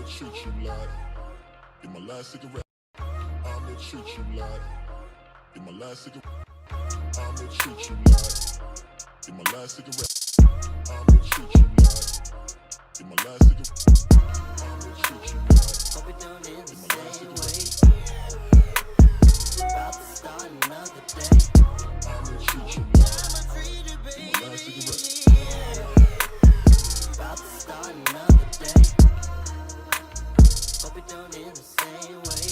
treat you like in my last cigarette. I'ma treat you like in my last cigarette. I'ma treat you like in my last cigarette. I'ma treat you like in my last cigarette. I'ma treat you like in my last cigarette. About to start another day. I'ma treat you like in my last cigarette. About to start another day. Hope it don't end the same way.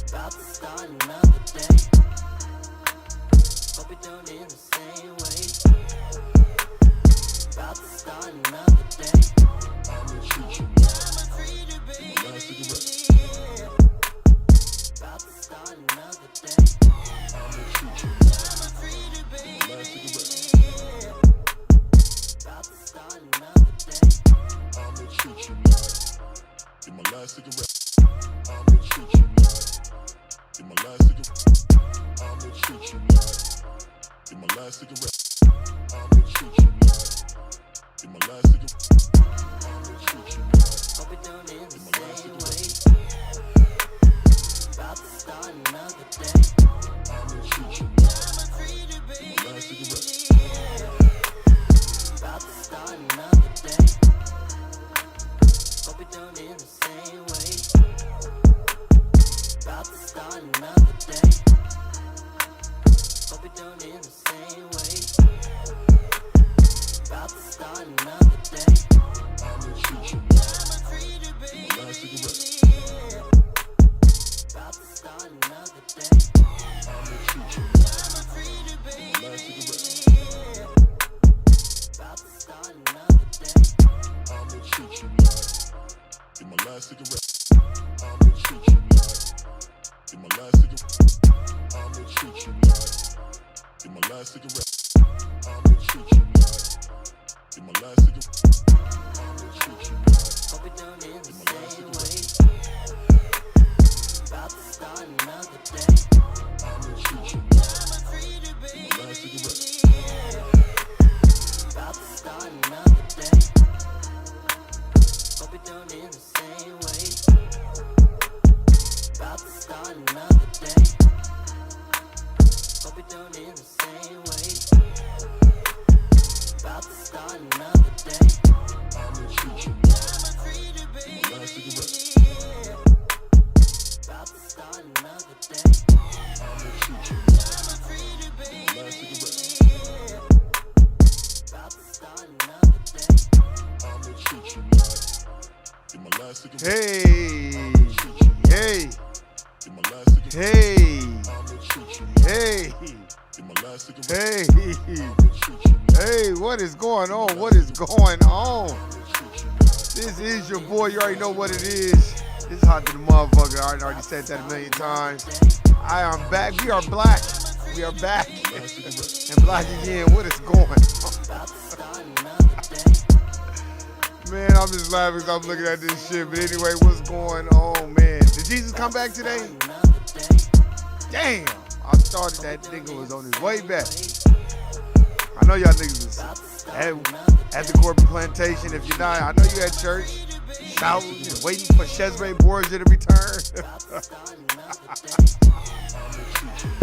About to start another day. Hope it don't end the same way. About to start another day. I'ma treat you like my last cigarette. About to start another day. I'ma treat you like my last cigarette. About to start another day. I'ma treat you like in my last cigarette. I'ma treat you like in my last cigarette. I'ma treat you like in my last cigarette. I'ma treat you like in my last cigarette. I'ma treat you like hope it don't end the same way. About to start another day. I'ma treat you like in my last cigarette. About to start another day. Hope it don't end the same way. About to start another day. Hope it don't end the same way. About to start another day. I'ma treat you like my last cigarette. About to start another day. I'ma treat you like my last cigarette. About to start another day. I'ma treat you like in my last cigarette. I'ma treat you like in my last cigarette. I'ma treat you like in my last cigarette. I'ma treat you like in my last cigarette. I'ma treat you like hope it don't end the same way. About to start another day. I'ma treat you like in my last cigarette. About to start another day. Hope it don't end the same way. About to start another day. Hope it don't end the same way. About to start another day. I'ma treat you like my last cigarette. About to start another day. I'ma treat you like my last cigarette. About to start another day. I'ma treat you like in my last cigarette. Hey, hey, in my last cigarette. hey, I'ma treat you hey, in my last cigarette. hey, I'ma treat you hey, what is going on? What is going on? I'ma treat you This is your boy. You already know what it is. It's hot to the motherfucker. I already said that a million times. I am back. We are black. We are back. And black again. What is going on? Man, I'm just laughing because I'm looking at this shit. But anyway, what's going on, man? Did Jesus come back today? Damn. I started that nigga was on his way back. I know y'all niggas was at the Corbin Plantation. If you're not, I know you at church. Shouting and waiting for Shesray Borgia to return.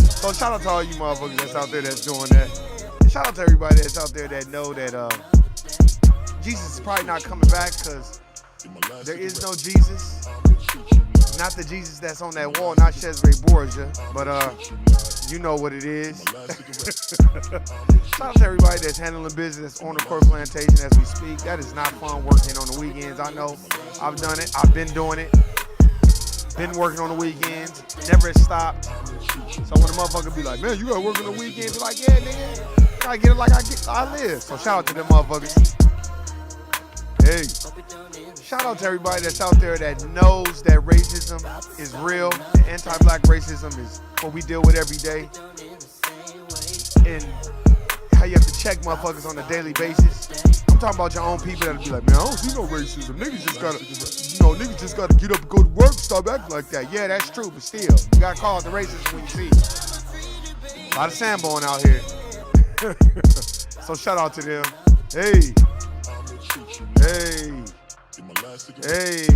So shout out to all you motherfuckers that's out there that's doing that. And shout out to everybody that's out there that know that Jesus is probably not coming back because there is no Jesus. Not the Jesus that's on that wall, not Shesray Borgia, but you know what it is. Shout out to everybody that's handling business on the Corbin Plantation as we speak. That is not fun working on the weekends. I know. I've done it. I've been doing it. Been working on the weekends. Never stopped. So when a motherfucker be like, man, you gotta work on the weekends, be like, yeah, nigga, gotta get it like I live. So shout out to them motherfuckers. Hey. Shout out to everybody that's out there that knows that racism is real. And anti-black racism is what we deal with every day. And how you have to check motherfuckers on a daily basis. I'm talking about your own people that'll be like, man, I don't see no racism. Niggas just gotta get up and go to work and stop acting like that. Yeah, that's true, but still, you gotta call it the racism when you see it. A lot of sandbone out here. So shout out to them. Hey. Hey. Hey.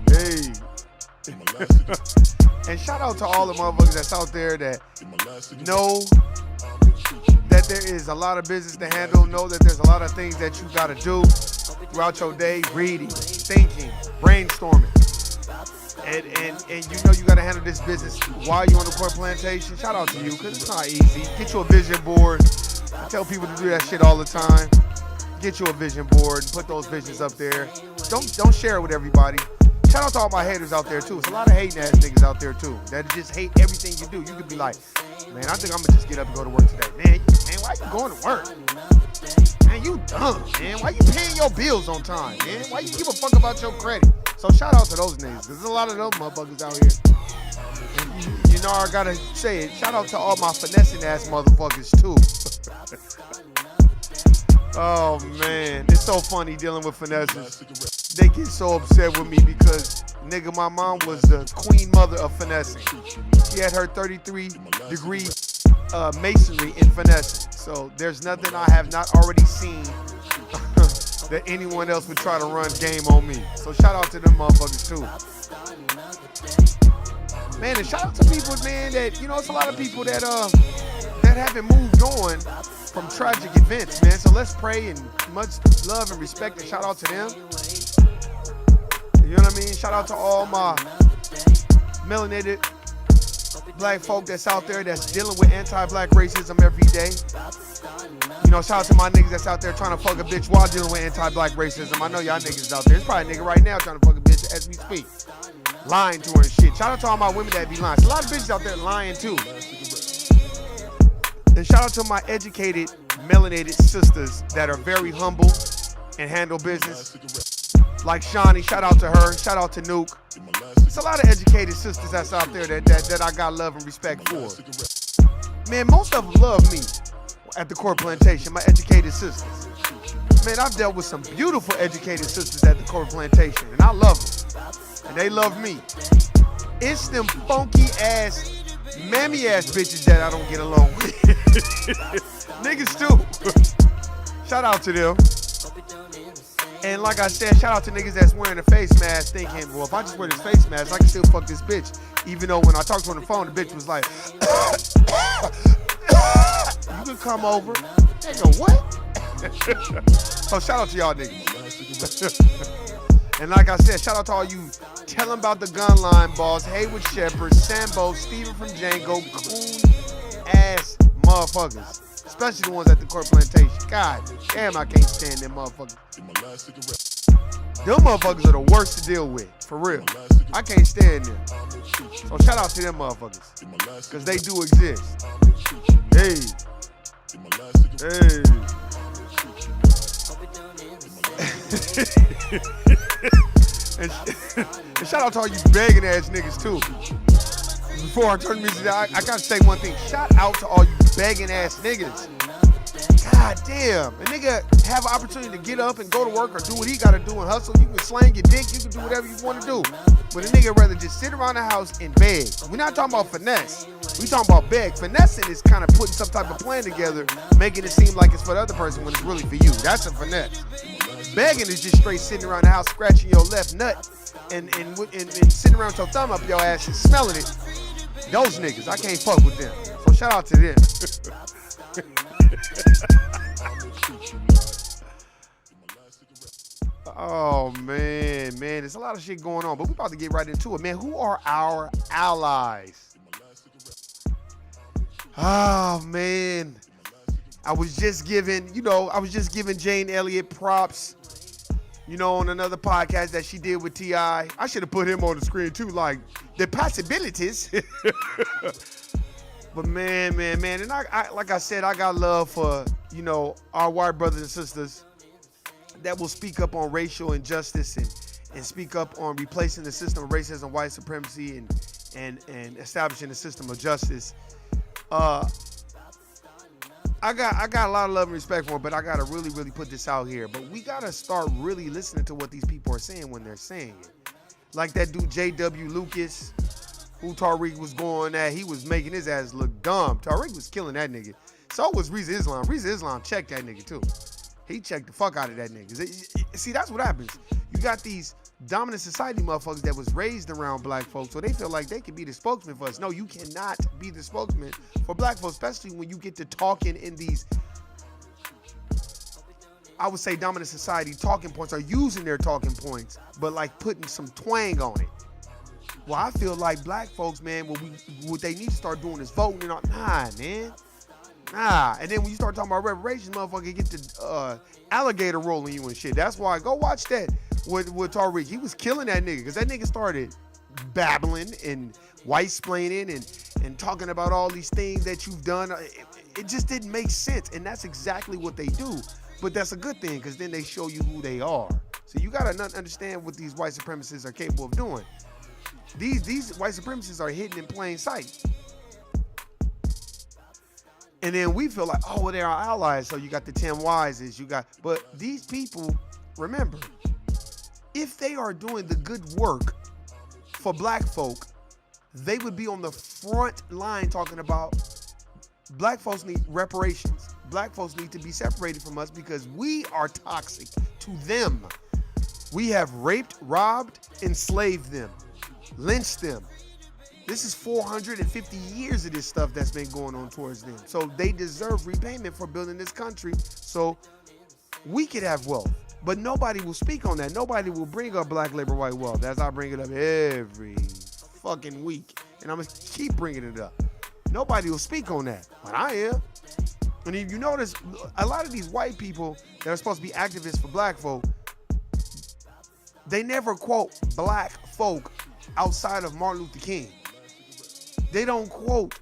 Hey. And shout out to all the motherfuckers that's out there that know that there is a lot of business to handle, know that there's a lot of things that you gotta do throughout your day, reading, thinking, brainstorming. And you know you gotta handle this business while you're on the court plantation. Shout out to you, because it's not easy. Get you a vision board. I tell people to do that shit all the time. Get you a vision board and put those visions up there. Don't share it with everybody. Shout out to all my haters out there too. It's a lot of hating ass niggas out there too that just hate everything you do. You could be like, man, I think I'm gonna just get up and go to work today. Man, why you going to work? Man, you dumb, man. Why you paying your bills on time, man? Why you give a fuck about your credit? So shout out to those niggas, because there's a lot of those motherfuckers out here. And you know I gotta say it. Shout out to all my finessing ass motherfuckers too. Oh man, it's so funny dealing with finesses. They get so upset with me because, nigga, my mom was the queen mother of finessing. She had her 33-degree masonry in finessing. So there's nothing I have not already seen that anyone else would try to run game on me. So shout out to them motherfuckers too. Man, and shout out to people, man, that, you know, it's a lot of people that haven't moved on from tragic events, man. So let's pray and much love and respect and shout out to them. You know what I mean? Shout out to all my melanated black folk that's out there that's dealing with anti-black racism every day. You know, shout out to my niggas that's out there trying to fuck a bitch while dealing with anti-black racism. I know y'all niggas out there. There's probably a nigga right now trying to fuck a bitch as we speak. Lying to her and shit. Shout out to all my women that be lying. There's a lot of bitches out there lying too. And shout out to my educated, melanated sisters that are very humble and handle business. Like Shawnee, shout out to her. Shout out to Nuke. It's a lot of educated sisters that's out there that I got love and respect for. Man, most of them love me at the court plantation, my educated sisters. Man, I've dealt with some beautiful educated sisters at the court plantation, and I love them. And they love me. It's them funky ass, mammy ass bitches that I don't get along with. Niggas too. Shout out to them. And like I said, shout out to niggas that's wearing a face mask thinking, well, if I just wear this face mask, I can still fuck this bitch. Even though when I talked to her on the phone, the bitch was like, you can come over. They go, what? So shout out to y'all niggas. And like I said, shout out to all you tell them about the gun line boss, Haywood Shepherd, Sambo, Steven from Django, coon ass motherfuckers. Especially the ones at the court plantation. God damn, I can't stand them motherfuckers. Them motherfuckers are the worst to deal with, for real. I can't stand them. So shout out to them motherfuckers, because they do exist. Hey. Hey. and shout out to all you begging ass niggas too. Before I turn the music down, I gotta say one thing. Shout out to all you begging ass niggas. God damn. A nigga have an opportunity to get up and go to work or do what he gotta do and hustle. You can slang your dick, you can do whatever you wanna do. But a nigga rather just sit around the house and beg. We're not talking about finesse. We talking about beg. Finessing is kind of putting some type of plan together, making it seem like it's for the other person when it's really for you. That's a finesse. Begging is just straight sitting around the house, scratching your left nut and sitting around with your thumb up your ass and smelling it. Those niggas, I can't fuck with them. So shout out to them. Oh, man, there's a lot of shit going on, but we about to get right into it, man. Who are our allies? Oh, man. I was just giving Jane Elliott props, on another podcast that she did with T.I. I should have put him on the screen, too, like, the possibilities. But man, and I like I said, I got love for, our white brothers and sisters that will speak up on racial injustice and speak up on replacing the system of racism, white supremacy, and establishing a system of justice. I got a lot of love and respect for them, but I gotta really, really put this out here. But we gotta start really listening to what these people are saying when they're saying it. Like that dude J.W. Lucas, who Tariq was going at, he was making his ass look dumb. Tariq was killing that nigga. So was Reza Islam. Reza Islam checked that nigga too. He checked the fuck out of that nigga. See, that's what happens. got these dominant society motherfuckers that was raised around black folks, so they feel like they can be the spokesman for us. No, you cannot be the spokesman for black folks, especially when you get to talking in these, I would say, dominant society talking points, or using their talking points, but like putting some twang on it. Well, I feel like black folks, man, what they need to start doing is voting and all. Nah, man. Nah. And then when you start talking about reparations, motherfucker, get the alligator rolling you and shit. That's why, go watch that with Tariq. He was killing that nigga, because that nigga started babbling and white-splaining and talking about all these things that you've done. It just didn't make sense, and that's exactly what they do. But that's a good thing, because then they show you who they are. So you got to understand what these white supremacists are capable of doing. These white supremacists are hidden in plain sight. And then we feel like, oh, well, they're our allies. So you got the 10 Wises, but these people, remember, if they are doing the good work for black folk, they would be on the front line talking about black folks need reparations. Black folks need to be separated from us because we are toxic to them. We have raped, robbed, enslaved them, lynched them. This is 450 years of this stuff that's been going on towards them. So they deserve repayment for building this country so we could have wealth. But nobody will speak on that. Nobody will bring up black labor, white wealth, as I bring it up every fucking week. And I'm going to keep bringing it up. Nobody will speak on that, but I am. And if you notice, a lot of these white people that are supposed to be activists for black folk, they never quote black folk outside of Martin Luther King. They don't quote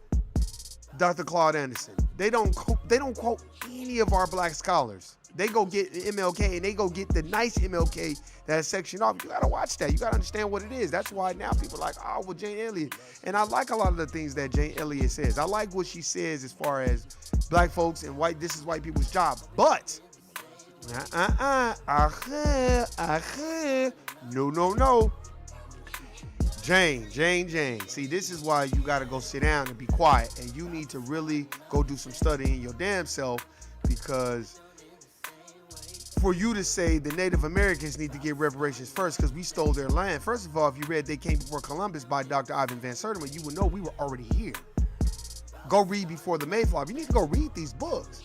Dr. Claude Anderson. They don't quote any of our black scholars. They go get MLK, and they go get the nice MLK that's sectioned off. You gotta watch that. You gotta understand what it is. That's why now people are like, oh, well, Jane Elliott. And I like a lot of the things that Jane Elliott says. I like what she says as far as black folks and this is white people's job. But, no. Jane. See, this is why you gotta go sit down and be quiet, and you need to really go do some studying your damn self, because for you to say the Native Americans need to get reparations first because we stole their land. First of all, if you read They Came Before Columbus by Dr. Ivan Van Sertima, you would know we were already here. Go read Before the Mayflower. You need to go read these books.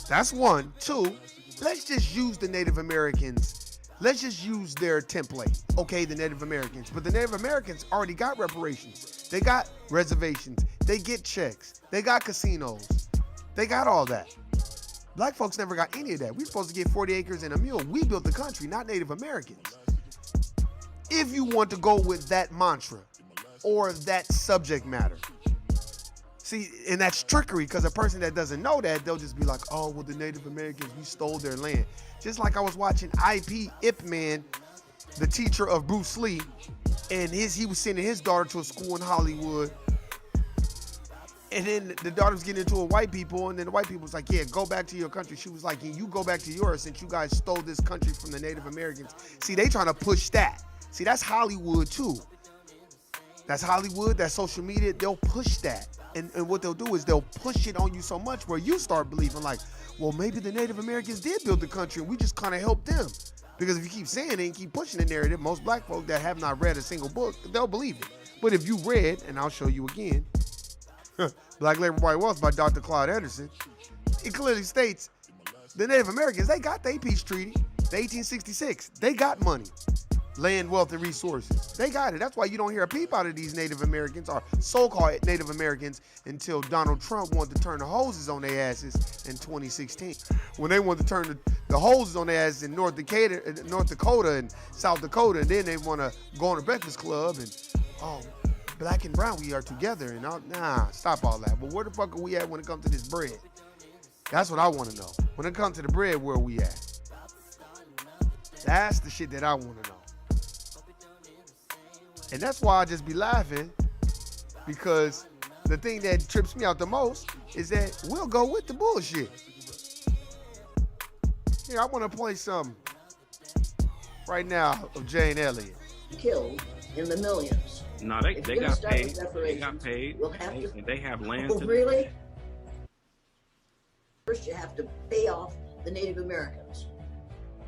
That's one. Two, let's just use the Native Americans. Let's just use their template. Okay, the Native Americans. But the Native Americans already got reparations. They got reservations. They get checks. They got casinos. They got all that. Black folks never got any of that. We're supposed to get 40 acres and a mule. We built the country, not Native Americans. If you want to go with that mantra or that subject matter. See, and that's trickery, because a person that doesn't know that, they'll just be like, oh, well, the Native Americans, we stole their land. Just like I was watching Ip Man, the teacher of Bruce Lee, and he was sending his daughter to a school in Hollywood. And then the daughter was getting into it with white people, and then the white people was like, yeah, go back to your country. She was like, yeah, you go back to yours since you guys stole this country from the Native Americans. See, they trying to push that. See, that's Hollywood too. That's Hollywood, that's social media. They'll push that. And what they'll do is they'll push it on you so much where you start believing like, well, maybe the Native Americans did build the country and we just kind of helped them. Because if you keep saying it and keep pushing the narrative, most black folk that have not read a single book, they'll believe it. But if you read, and I'll show you again, Black Labor, White Wealth by Dr. Claude Anderson, it clearly states the Native Americans, they got their peace treaty, the 1866. They got money, land, wealth, and resources. They got it. That's why you don't hear a peep out of these Native Americans or so-called Native Americans until Donald Trump wanted to turn the hoses on their asses in 2016. When they wanted to turn the hoses on their asses in North Dakota and South Dakota, and then they want to go on a Breakfast Club and, oh, black and brown, we are together, and nah, stop all that. But where the fuck are we at when it comes to this bread? That's what I want to know. When it comes to the bread, where are we at? That's the shit that I want to know. And that's why I just be laughing, because the thing that trips me out the most is that we'll go with the bullshit. Here, I want to play some right now of Jane Elliott. Killed in the millions. No, they got paid. They got paid. And they have land. Oh, really? First, you have to pay off the Native Americans,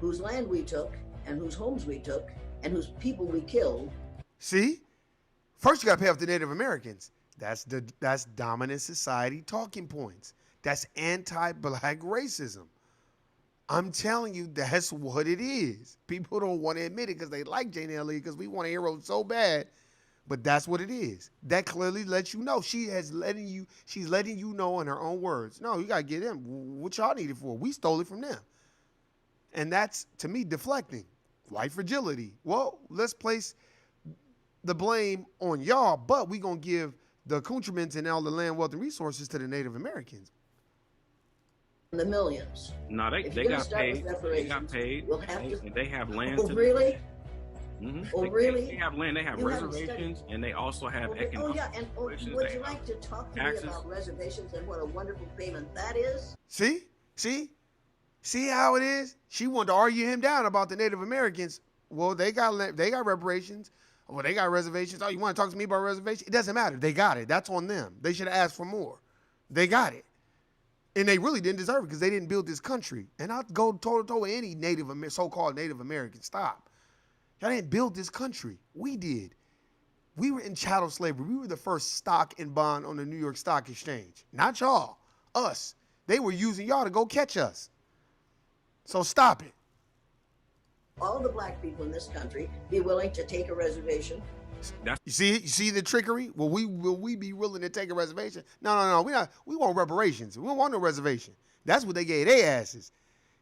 whose land we took and whose homes we took and whose people we killed. See? First, you got to pay off the Native Americans. That's dominant society talking points. That's anti-black racism. I'm telling you, that's what it is. People don't want to admit it because they like Jane Elliott because we want a hero so bad, but that's what it is. That clearly lets you know. She's letting you know in her own words. No, you got to get them. What y'all need it for? We stole it from them. And that's, to me, deflecting. White fragility. Well, let's place the blame on y'all, but we going to give the accoutrements and all the land, wealth, and resources to the Native Americans. The millions. No, they got paid. They got paid. We'll have to. And they have land. Oh, really? Mm-hmm. Oh, really? They have land. They have reservations, and they also have economic. Oh, yeah. And would you like to talk to me about reservations and what a wonderful payment that is? See how it is? She wanted to argue him down about the Native Americans. Well, they got reparations. Well, they got reservations. Oh, you want to talk to me about reservations? It doesn't matter. They got it. That's on them. They should have asked for more. They got it. And they really didn't deserve it because they didn't build this country. And I'll go toe-to-toe with any so-called Native American. Stop. Y'all didn't build this country. We did. We were in chattel slavery. We were the first stock and bond on the New York Stock Exchange. Not y'all. Us. They were using y'all to go catch us. So stop it. All the black people in this country be willing to take a reservation. You see the trickery? Will we be willing to take a reservation? No. We want reparations. We don't want no reservation. That's what they gave their asses.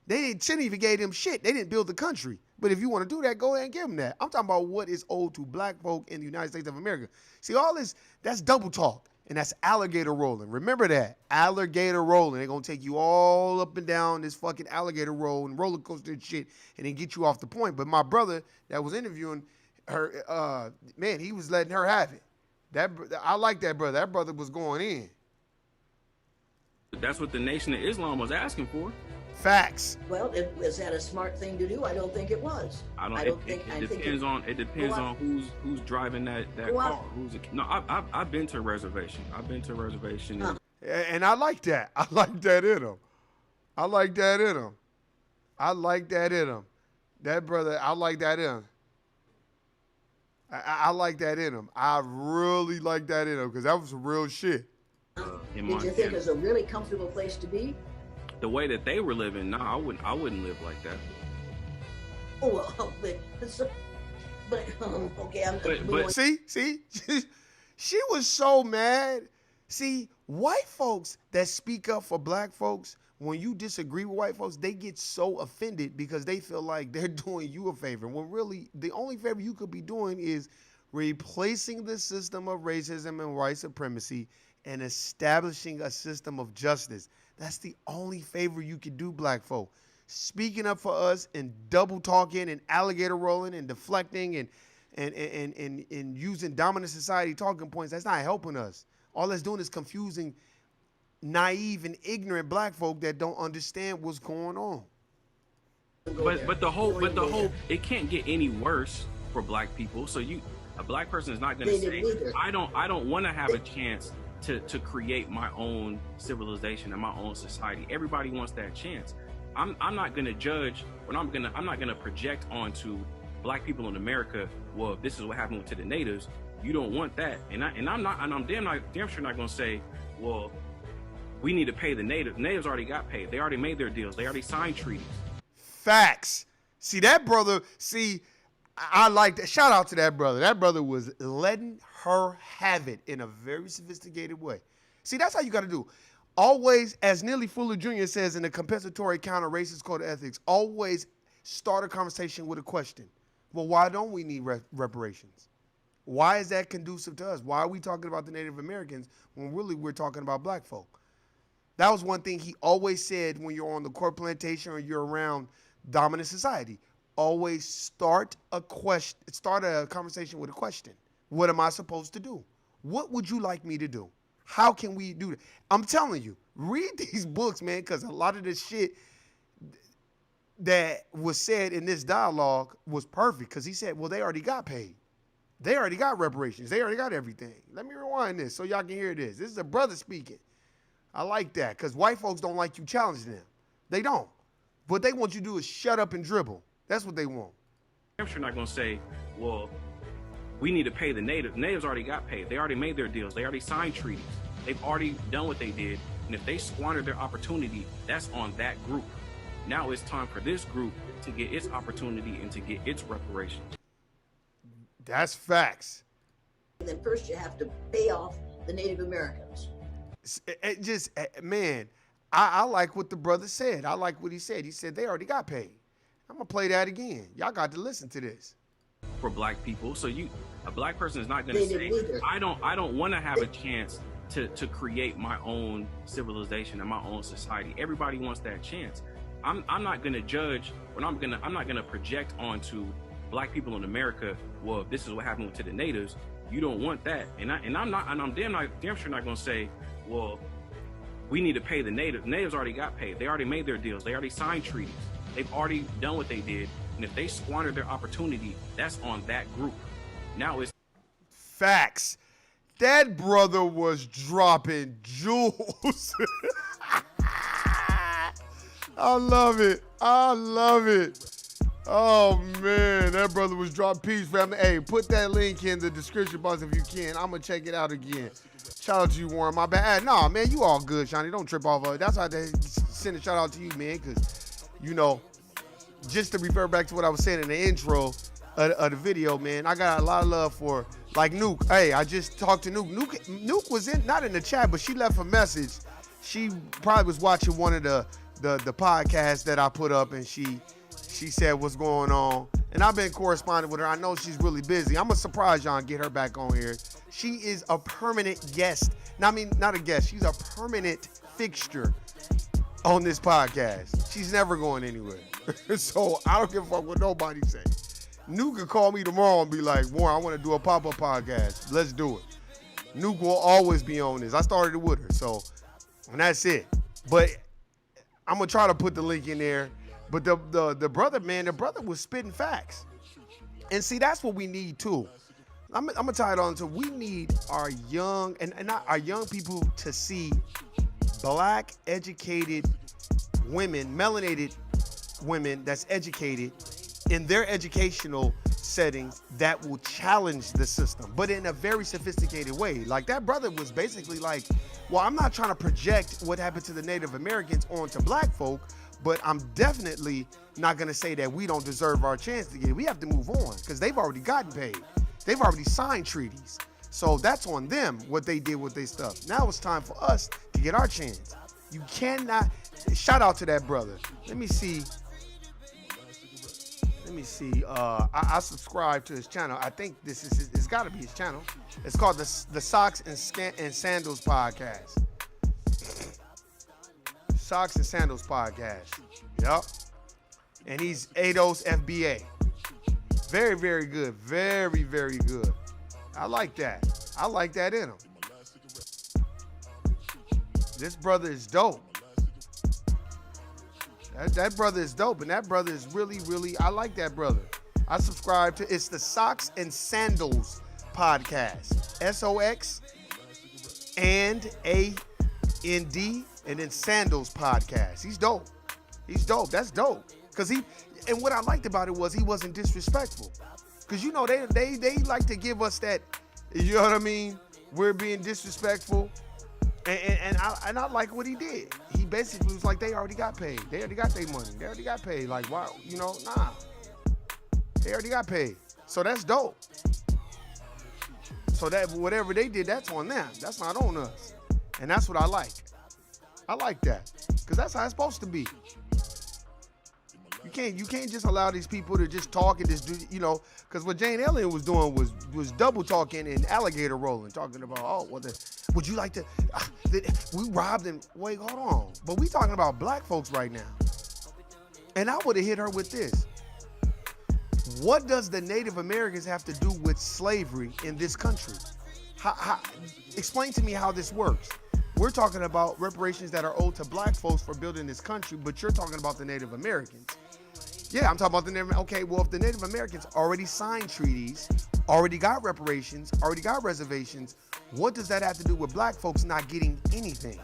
Shouldn't even gave them shit. They didn't build the country. But if you want to do that, go ahead and give them that. I'm talking about what is owed to black folk in the United States of America. See, all this, that's double talk. And that's alligator rolling. Remember that. Alligator rolling. They're going to take you all up and down this fucking alligator roll and roller coaster and shit and then get you off the point. But my brother that was interviewing her, man, he was letting her have it. I like that brother. That brother was going in. That's what the Nation of Islam was asking for. Facts. Well, is that a smart thing to do? I don't think it was. It depends on who's driving that car. I've been to a reservation. Huh. And I like that. I like that in him. That brother, I like that in him. I like that in him. I really like that in him because that was some real shit. Did you think it was a really comfortable place to be? The way that they were living, no, I wouldn't live like that. Oh, well, but see, she was so mad. See, white folks that speak up for black folks, when you disagree with white folks, they get so offended because they feel like they're doing you a favor. When really, the only favor you could be doing is replacing the system of racism and white supremacy and establishing a system of justice. That's the only favor you can do, black folk. Speaking up for us and double talking and alligator rolling and deflecting and using dominant society talking points, that's not helping us. All that's doing is confusing naive and ignorant black folk that don't understand what's going on. But the whole it can't get any worse for black people. So a black person is not going to say, I don't want to have a chance to create my own civilization and my own society. Everybody wants that chance. I'm not going to judge, but I'm not going to project onto black people in America, well, if this is what happened to the natives, you don't want that. And I'm damn sure not going to say, well, we need to pay the natives. Natives already got paid. They already made their deals. They already signed treaties. Facts. See, that brother, I like that. Shout out to that brother. That brother was letting her have it in a very sophisticated way. See, that's how you got to do. Always, as Neely Fuller Jr. says in the Compensatory Counter-Racist Code of Ethics, always start a conversation with a question. Well, why don't we need reparations? Why is that conducive to us? Why are we talking about the Native Americans when really we're talking about black folk? That was one thing he always said when you're on the court plantation or you're around dominant society. Always start a conversation with a question. What am I supposed to do? What would you like me to do? How can we do that? I'm telling you, read these books, man, because a lot of this shit that was said in this dialogue was perfect because he said, well, they already got paid. They already got reparations. They already got everything. Let me rewind this so y'all can hear this. This is a brother speaking. I like that because white folks don't like you challenging them. They don't. What they want you to do is shut up and dribble. That's what they want. damn sure not going to say, well, we need to pay the natives. Natives already got paid. They already made their deals. They already signed treaties. They've already done what they did. And if they squandered their opportunity, that's on that group. Now it's time for this group to get its opportunity and to get its reparations. That's facts. Then first you have to pay off the Native Americans. Man, I like what the brother said. I like what he said. He said they already got paid. I'm going to play that again. Y'all got to listen to this. For black people. So a black person is not going to say, I don't want to have a chance to create my own civilization and my own society. Everybody wants that chance. I'm not going to judge, but I'm not going to project onto black people in America, well, this is what happened to the natives. You don't want that. And I'm damn sure not going to say, well, we need to pay the natives. Natives already got paid. They already made their deals. They already signed treaties. They've already done what they did. And if they squandered their opportunity, that's on that group. Now it's facts. That brother was dropping jewels. I love it. I love it. Oh, man. That brother was dropping peace, family. Hey, put that link in the description box if you can. I'm going to check it out again. Shout out to you, Warren. My bad. Nah, man, you all good, Shawnee. Don't trip off of it. That's why they send a shout out to you, man, because, you know, just to refer back to what I was saying in the intro of the video, man, I got a lot of love for, like, Nuke. Hey, I just talked to Nuke. Nuke was not in the chat, but she left a message. She probably was watching one of the podcasts that I put up, and she said what's going on. And I've been corresponding with her. I know she's really busy. I'm going to surprise y'all and get her back on here. She is a permanent guest. I mean, not a guest. She's a permanent fixture on this podcast. She's never going anywhere. So I don't give a fuck what nobody say. Nuke could call me tomorrow and be like, Warren, I want to do a pop-up podcast. Let's do it. Nuke will always be on this. I started it with her. So, and that's it. But I'm going to try to put the link in there. But the brother, man, the brother was spitting facts. And see, that's what we need too. I'm going to tie it on to, we need our young, and not our young people to see black educated women, melanated women that's educated in their educational settings that will challenge the system, but in a very sophisticated way. Like that brother was basically like, well, I'm not trying to project what happened to the Native Americans onto black folk, but I'm definitely not going to say that we don't deserve our chance to get it. We have to move on because they've already gotten paid. They've already signed treaties. So that's on them, what they did with their stuff. Now it's time for us to get our chance. You cannot, shout out to that brother. Let me see. I subscribe to his channel. I think it's got to be his channel. It's called the Socks and Sandals Podcast. Socks and Sandals Podcast. Yep. And he's Ados FBA. Very, very good. Very, very good. I like that. I like that in him. This brother is dope. That brother is dope, and that brother is really, really, I like that brother. I subscribe to, it's the Socks and Sandals Podcast. SOX and AND and then Sandals Podcast. He's dope. He's dope. That's dope. And what I liked about it was he wasn't disrespectful. Because, you know, they like to give us that, you know what I mean? We're being disrespectful. And I like what he did. He basically was like, they already got paid. They already got their money. They already got paid. Like, why, you know, nah. They already got paid. So that's dope. So that whatever they did, that's on them. That's not on us. And that's what I like. I like that. Because that's how it's supposed to be. You can't just allow these people to just talk and just do, you know, because what Jane Ellen was doing was double talking and alligator rolling, talking about, oh, well, would you like to, we robbed them. Wait, hold on. But we talking about black folks right now. And I would have hit her with this. What does the Native Americans have to do with slavery in this country? Explain to me how this works. We're talking about reparations that are owed to black folks for building this country, but you're talking about the Native Americans. Yeah, I'm talking about the Native. Okay, well, if the Native Americans already signed treaties, already got reparations, already got reservations, what does that have to do with black folks not getting anything?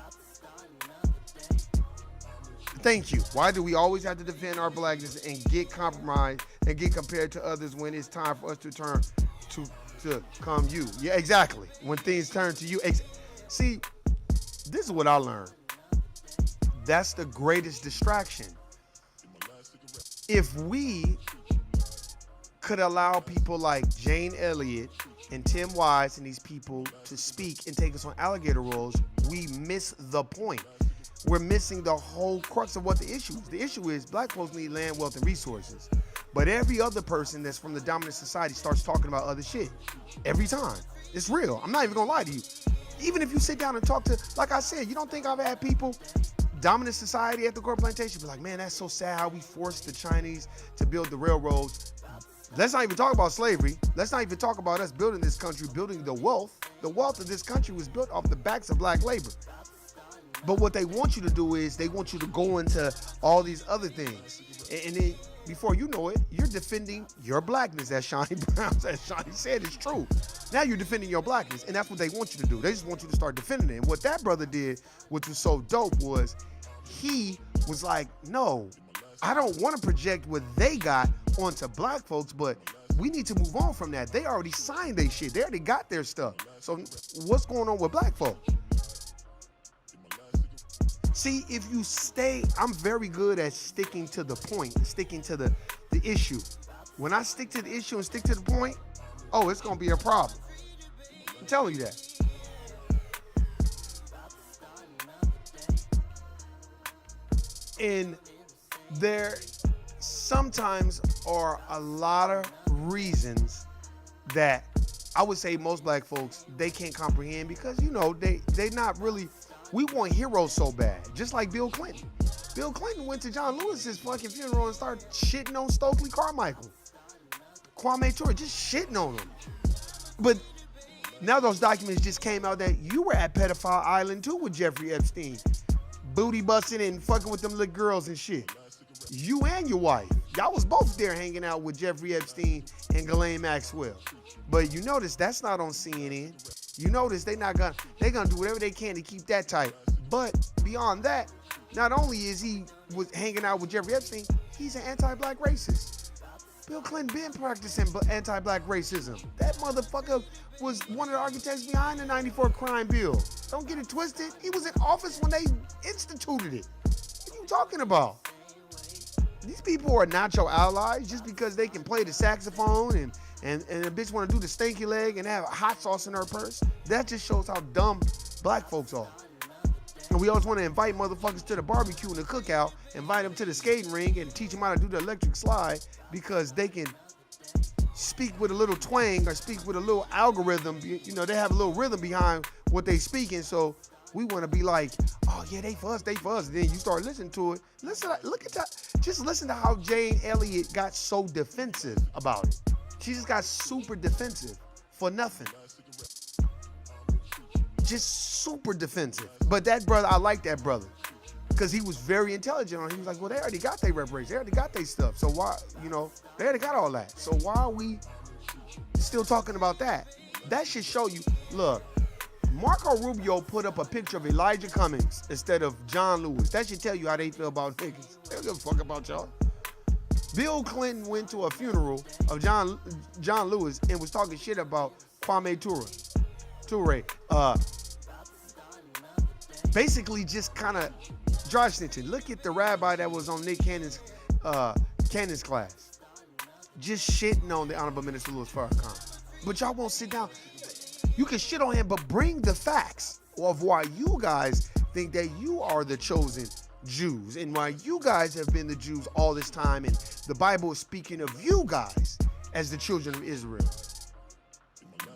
Thank you. Why do we always have to defend our blackness and get compromised and get compared to others when it's time for us to turn to come you? Yeah, exactly. When things turn to you. See, this is what I learned. That's the greatest distraction. If we could allow people like Jane Elliott and Tim Wise and these people to speak and take us on alligator rolls, we miss the point. We're missing the whole crux of what the issue is. The issue is black folks need land, wealth, and resources. But every other person that's from the dominant society starts talking about other shit. Every time. It's real. I'm not even gonna lie to you. Even if you sit down and talk to, like I said, you don't think I've had people, dominant society at the corporate plantation, be like, man, that's so sad how we forced the Chinese to build the railroads. Let's not even talk about slavery. Let's not even talk about us building this country, building the wealth. The wealth of this country was built off the backs of black labor. But what they want you to do is they want you to go into all these other things. And then before you know it, you're defending your blackness, as Shawnee Brown, as Shawnee said, is true. Now you're defending your blackness, and that's what they want you to do. They just want you to start defending it. And what that brother did, which was so dope, was he was like, no, I don't want to project what they got onto black folks, but we need to move on from that. They already signed their shit. They already got their stuff. So what's going on with black folk? See, if you stay, I'm very good at sticking to the point, sticking to the issue. When I stick to the issue and stick to the point, oh, it's going to be a problem. I'm telling you that. And there sometimes are a lot of reasons that I would say most black folks, they can't comprehend because, you know, they not really, we want heroes so bad, just like Bill Clinton. Bill Clinton went to John Lewis's fucking funeral and started shitting on Stokely Carmichael. Kwame Ture, just shitting on him. But now those documents just came out that you were at Pedophile Island too with Jeffrey Epstein. Booty busting and fucking with them little girls and shit. You and your wife. Y'all was both there hanging out with Jeffrey Epstein and Ghislaine Maxwell. But you notice that's not on CNN. You notice they gonna do whatever they can to keep that tight. But beyond that, not only is he was hanging out with Jeffrey Epstein, he's an anti-black racist. Bill Clinton been practicing anti-black racism. That motherfucker was one of the architects behind the 94 crime bill. Don't get it twisted. He was in office when they instituted it. What are you talking about? These people are not your allies just because they can play the saxophone and a bitch want to do the stanky leg and have hot sauce in her purse. That just shows how dumb black folks are. And we always want to invite motherfuckers to the barbecue and the cookout, invite them to the skating rink and teach them how to do the electric slide because they can speak with a little twang or speak with a little algorithm. You know, they have a little rhythm behind what they speaking. So we want to be like, oh yeah, they for us. And then you start listening to it. Look at that. Just listen to how Jane Elliott got so defensive about it. She just got super defensive for nothing. Just super defensive. But that brother, I like that brother because he was very intelligent. He was like, well, they already got their reparations. They already got their stuff. So why, you know, they already got all that. So why are we still talking about that? That should show you, look, Marco Rubio put up a picture of Elijah Cummings instead of John Lewis. That should tell you how they feel about niggas. They don't give a fuck about y'all. Bill Clinton went to a funeral of John Lewis and was talking shit about Kwame Ture. Basically just kind of dry snitching. Look at the rabbi that was on Nick Cannon's class. Just shitting on the Honorable Minister Louis Farrakhan. But y'all won't sit down. You can shit on him, but bring the facts of why you guys think that you are the chosen Jews and why you guys have been the Jews all this time and the Bible is speaking of you guys as the children of Israel.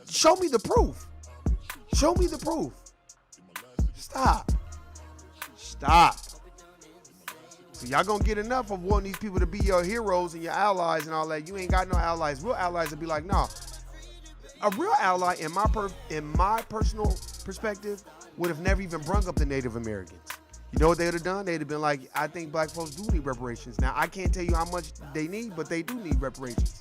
Show me the proof. Show me the proof. Stop. So y'all gonna get enough of wanting these people to be your heroes and your allies and all that. You ain't got no allies. Real allies will be like, nah. A real ally, in my personal perspective, would have never even brung up the Native Americans. You know what they would have done? They'd have been like, I think black folks do need reparations. Now, I can't tell you how much they need, but they do need reparations.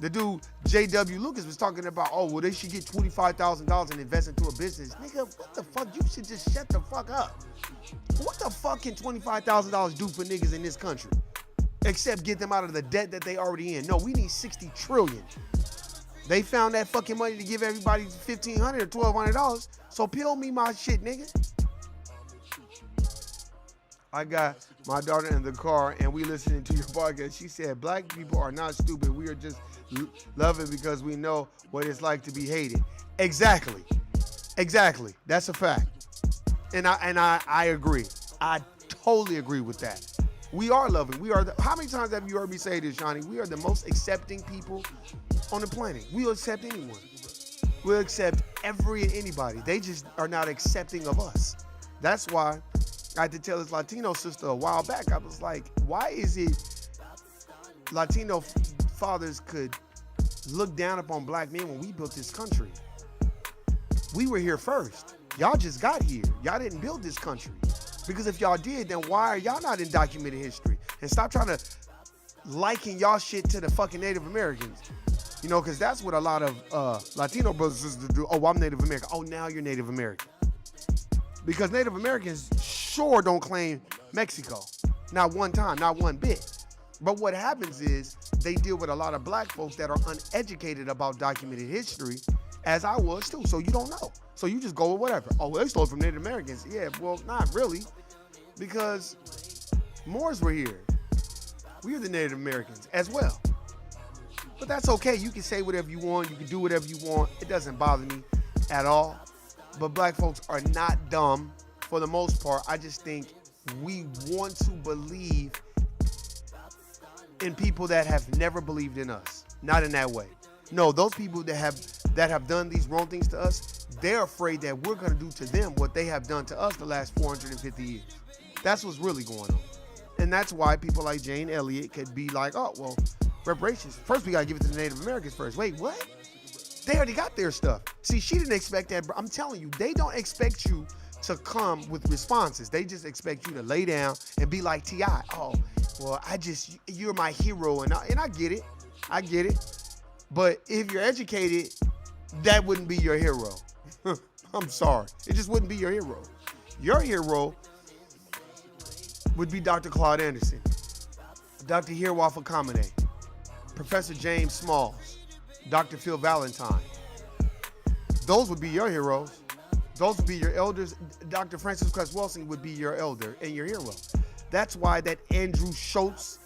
The dude, J.W. Lucas, was talking about, oh, well, they should get $25,000 and invest into a business. Nigga, what the fuck? You should just shut the fuck up. What the fuck can $25,000 do for niggas in this country? Except get them out of the debt that they already in. No, we need $60 trillion. They found that fucking money to give everybody $1,500 or $1,200. So peel me my shit, nigga. I got my daughter in the car and we listening to your podcast. She said, black people are not stupid. We are just loving because we know what it's like to be hated. Exactly. That's a fact. And I agree. I totally agree with that. We are loving. How many times have you heard me say this, Johnny? We are the most accepting people on the planet. We'll accept anyone. We'll accept anybody. They just are not accepting of us. That's why I had to tell this Latino sister a while back. I was like, why is it Latino fathers could look down upon black men when we built this country? We were here first. Y'all just got here. Y'all didn't build this country. Because if y'all did, then why are y'all not in documented history? And stop trying to liken y'all shit to the fucking Native Americans. You know, because that's what a lot of Latino brothers and sisters do. Oh, I'm Native American. Oh, now you're Native American. Because Native Americans sure don't claim Mexico. Not one time, not one bit. But what happens is they deal with a lot of black folks that are uneducated about documented history, as I was too. So you don't know. So you just go with whatever. Oh, well, they stole from Native Americans. Yeah, well, not really. Because Moors were here. We are the Native Americans as well. But that's okay. You can say whatever you want. You can do whatever you want. It doesn't bother me at all. But black folks are not dumb for the most part. I just think we want to believe in people that have never believed in us. Not in that way. No, those people that have done these wrong things to us, they're afraid that we're going to do to them what they have done to us the last 450 years. That's what's really going on. And that's why people like Jane Elliott could be like, oh, well, reparations. First, we got to give it to the Native Americans first. Wait, what? They already got their stuff. See, she didn't expect that. I'm telling you, they don't expect you to come with responses. They just expect you to lay down and be like T.I. Oh, well, you're my hero. And I get it. I get it. But if you're educated, that wouldn't be your hero. I'm sorry. It just wouldn't be your hero. Your hero would be Dr. Claude Anderson, Dr. Hirwafa Kamene, Professor James Smalls, Dr. Phil Valentine. Those would be your heroes. Those would be your elders. Dr. Francis Cress Welsing would be your elder and your hero. That's why that Andrew Schultz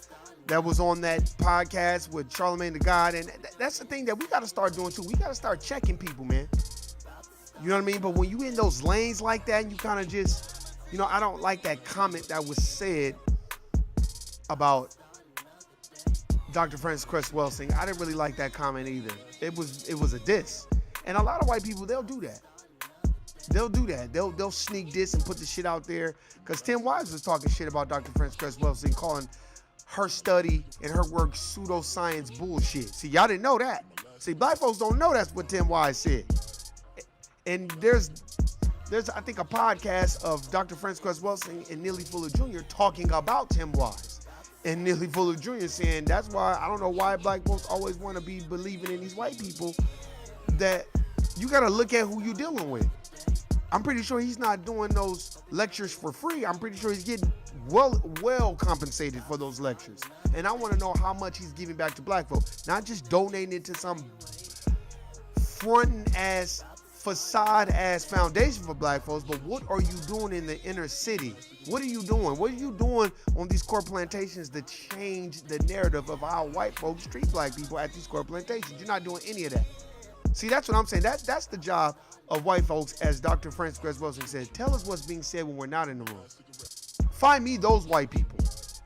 that was on that podcast with Charlemagne the God, and that's the thing that we got to start doing too. We got to start checking people, man. You know what I mean? But when you in those lanes like that, and you kind of just, you know, I don't like that comment that was said about Dr. Francis Cress Welsing. I didn't really like that comment either. It was a diss. And a lot of white people, they'll do that. They'll do that. They'll sneak diss and put the shit out there. Because Tim Wise was talking shit about Dr. Francis Cress Welsing, calling her study and her work pseudoscience bullshit. See, y'all didn't know that. See, black folks don't know that's what Tim Wise said. And there's I think a podcast of Dr. Francis Cress Welsing and Neely Fuller Jr. talking about Tim Wise. And Neely Fuller Jr. saying that's why I don't know why black folks always want to be believing in these white people, that you got to look at who you're dealing with. I'm pretty sure he's not doing those lectures for free. I'm pretty sure he's getting well compensated for those lectures. And I want to know how much he's giving back to black folks. Not just donating it to some frontin'-ass, facade-ass foundation for black folks, but what are you doing in the inner city? What are you doing? What are you doing on these core plantations to change the narrative of how white folks treat black people at these core plantations? You're not doing any of that. See, that's what I'm saying. That's the job of white folks, as Dr. Francis Cress Welsing said. Tell us what's being said when we're not in the room. Find me those white people.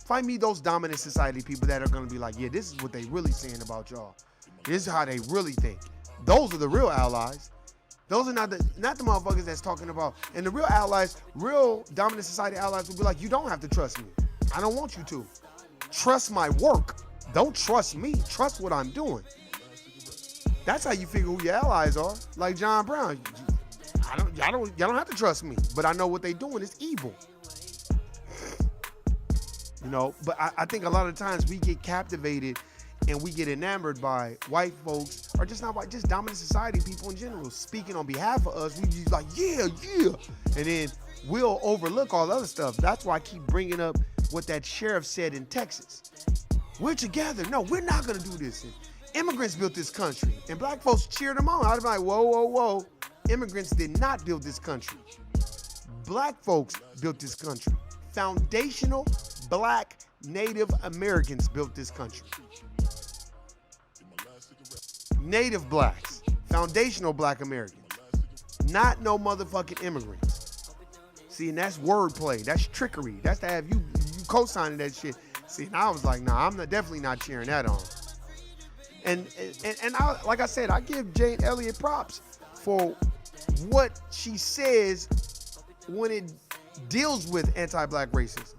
Find me those dominant society people that are going to be like, yeah, this is what they really saying about y'all. This is how they really think. Those are the real allies. Those are not the motherfuckers that's talking about. And the real allies, real dominant society allies will be like, you don't have to trust me. I don't want you to. Trust my work. Don't trust me. Trust what I'm doing. That's how you figure who your allies are. Like John Brown. Y'all don't have to trust me, but I know what they doing is evil. You know, but I think a lot of times we get captivated and we get enamored by white folks, or just not white, just dominant society people in general, speaking on behalf of us. We just like, yeah, yeah. And then we'll overlook all the other stuff. That's why I keep bringing up what that sheriff said in Texas. We're together. No, we're not going to do this. And immigrants built this country. And black folks cheered them on. I'd be like, whoa, whoa, whoa. Immigrants did not build this country. Black folks built this country. Foundational black Native Americans built this country. Native blacks. Foundational black Americans. Not no motherfucking immigrants. See, and that's wordplay. That's trickery. That's to have you co-signing that shit. See, and I was like, nah, I'm definitely not cheering that on. And I, like I said, I give Jane Elliott props for what she says when it deals with anti-black racism.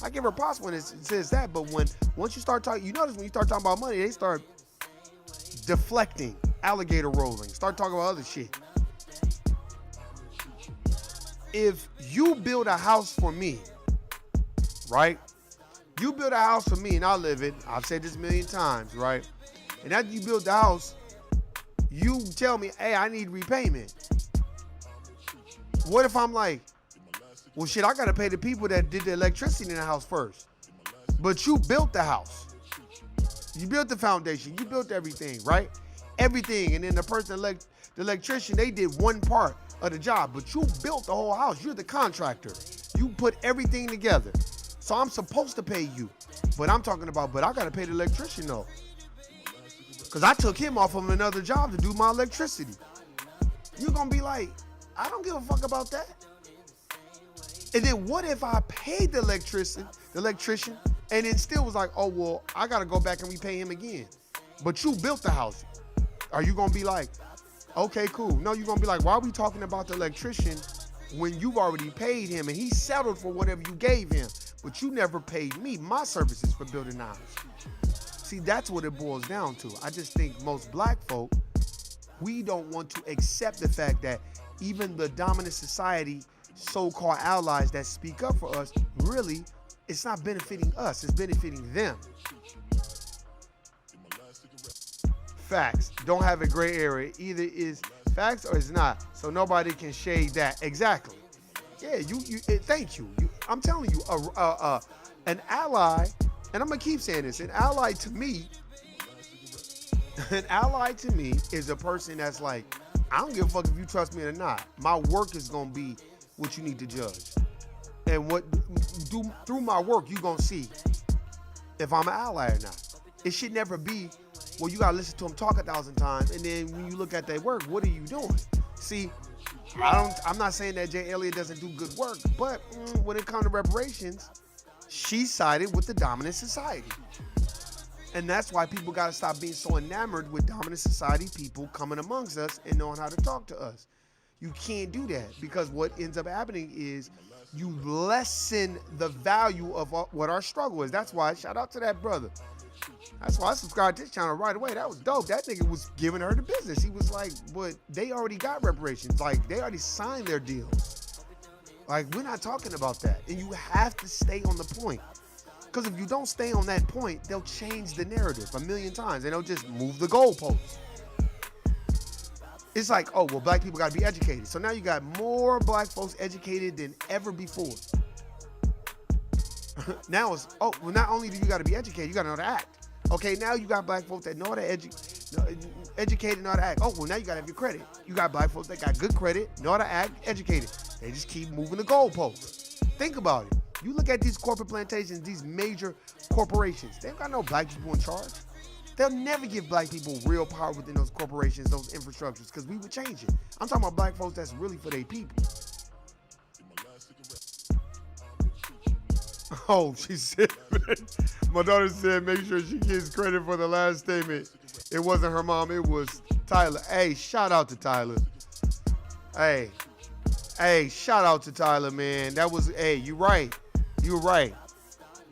I give her props when it says that, but once you start talking, you notice when you start talking about money, they start deflecting, alligator rolling, start talking about other shit. If you build a house for me, right? You build a house for me and I live it. I've said this a million times, right? And after you build the house, you tell me, hey, I need repayment. What if I'm like, well, shit, I got to pay the people that did the electricity in the house first. But you built the house. You built the foundation. You built everything, right? Everything. And then the person, the electrician, they did one part of the job. But you built the whole house. You're the contractor. You put everything together. So I'm supposed to pay you. But I'm talking about, but I got to pay the electrician, though. Because I took him off of another job to do my electricity. You're going to be like, I don't give a fuck about that. And then what if I paid the electrician, and then still was like, oh, well, I got to go back and repay him again. But you built the house. Are you going to be like, okay, cool. No, you're going to be like, why are we talking about the electrician when you've already paid him and he settled for whatever you gave him, but you never paid me my services for building the house? See, that's what it boils down to. I just think most black folk, we don't want to accept the fact that even the dominant society, so-called allies that speak up for us, really, it's not benefiting us, it's benefiting them. Facts. Don't have a gray area. Either is facts or it's not. So nobody can shade that. Exactly. Yeah, thank you. I'm telling you, an ally, and I'm gonna keep saying this, an ally to me is a person that's like, I don't give a fuck if you trust me or not. My work is gonna be what you need to judge. And through my work, you gonna see if I'm an ally or not. It should never be, well, you gotta listen to them talk 1,000 times, and then when you look at their work, what are you doing? See, I'm not saying that Jay Elliott doesn't do good work, but when it comes to reparations, she sided with the dominant society. And that's why people gotta stop being so enamored with dominant society people coming amongst us and knowing how to talk to us. You can't do that, because what ends up happening is you lessen the value of what our struggle is. That's why, shout out to that brother. That's why I subscribed to this channel right away. That was dope. That nigga was giving her the business. He was like, but they already got reparations. Like, they already signed their deals. Like, we're not talking about that. And you have to stay on the point. Because if you don't stay on that point, they'll change the narrative 1,000,000 times. And they'll just move the goalposts. It's like, oh, well, black people got to be educated. So now you got more black folks educated than ever before. Now it's, oh, well, not only do you got to be educated, you got to know how to act. Okay, now you got black folks that know how to educated, know how to act. Oh, well, now you got to have your credit. You got black folks that got good credit, know how to act, educated. They just keep moving the goalposts. Think about it. You look at these corporate plantations, these major corporations, they ain't got no black people in charge. They'll never give black people real power within those corporations, those infrastructures, because we would change it. I'm talking about black folks that's really for their people. Oh, she said, my daughter said, make sure she gets credit for the last statement. It wasn't her mom, it was Tyler. Hey, shout out to Tyler. Hey, shout out to Tyler, man. That was, hey, you right. You're right.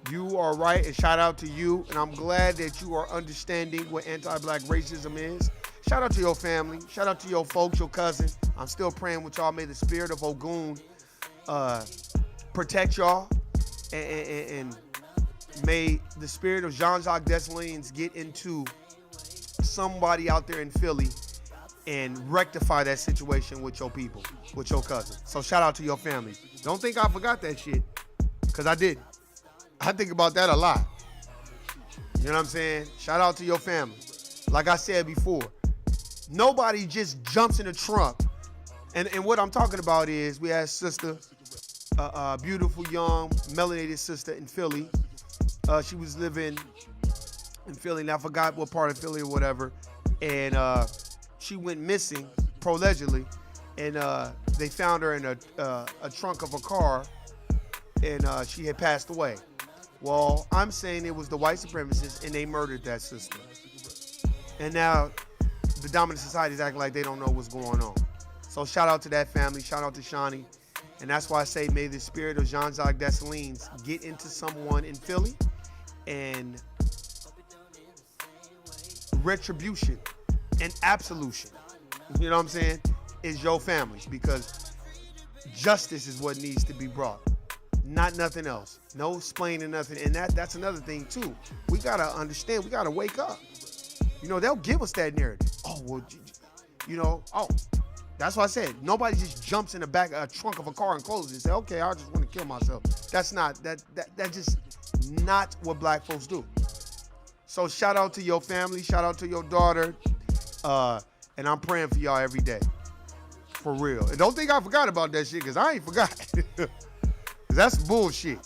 You are right, and shout out to you. And I'm glad that you are understanding what anti-black racism is. Shout out to your family. Shout out to your folks, your cousin. I'm still praying with y'all. May the spirit of Ogun protect y'all and May the spirit of Jean-Jacques Dessalines get into somebody out there in Philly and rectify that situation with your people, with your cousin. So shout out to your family. Don't think I forgot that shit, because I didn't. I think about that a lot. You know what I'm saying? Shout out to your family. Like I said before, nobody just jumps in the trunk. And what I'm talking about is we had sister, a beautiful young melanated sister in Philly. She was living in Philly, and I forgot what part of Philly or whatever. And she went missing, allegedly, and they found her in a trunk of a car, and she had passed away. Well, I'm saying it was the white supremacists, and they murdered that sister. And now the dominant society is acting like they don't know what's going on. So shout out to that family, shout out to Shawnee. And that's why I say, may the spirit of Jean-Jacques Dessalines get into someone in Philly, and retribution and absolution, you know what I'm saying, is your families, because justice is what needs to be brought, not nothing else. No explaining nothing. And that's another thing too. We gotta understand, we gotta wake up. You know, they'll give us that narrative. Oh, well, you know, that's why I said, nobody just jumps in the back of a trunk of a car and closes it and say, okay, I just want to kill myself. That's not, that's just not what black folks do. So shout out to your family, shout out to your daughter, and I'm praying for y'all every day, for real. And don't think I forgot about that shit, because I ain't forgot. That's bullshit.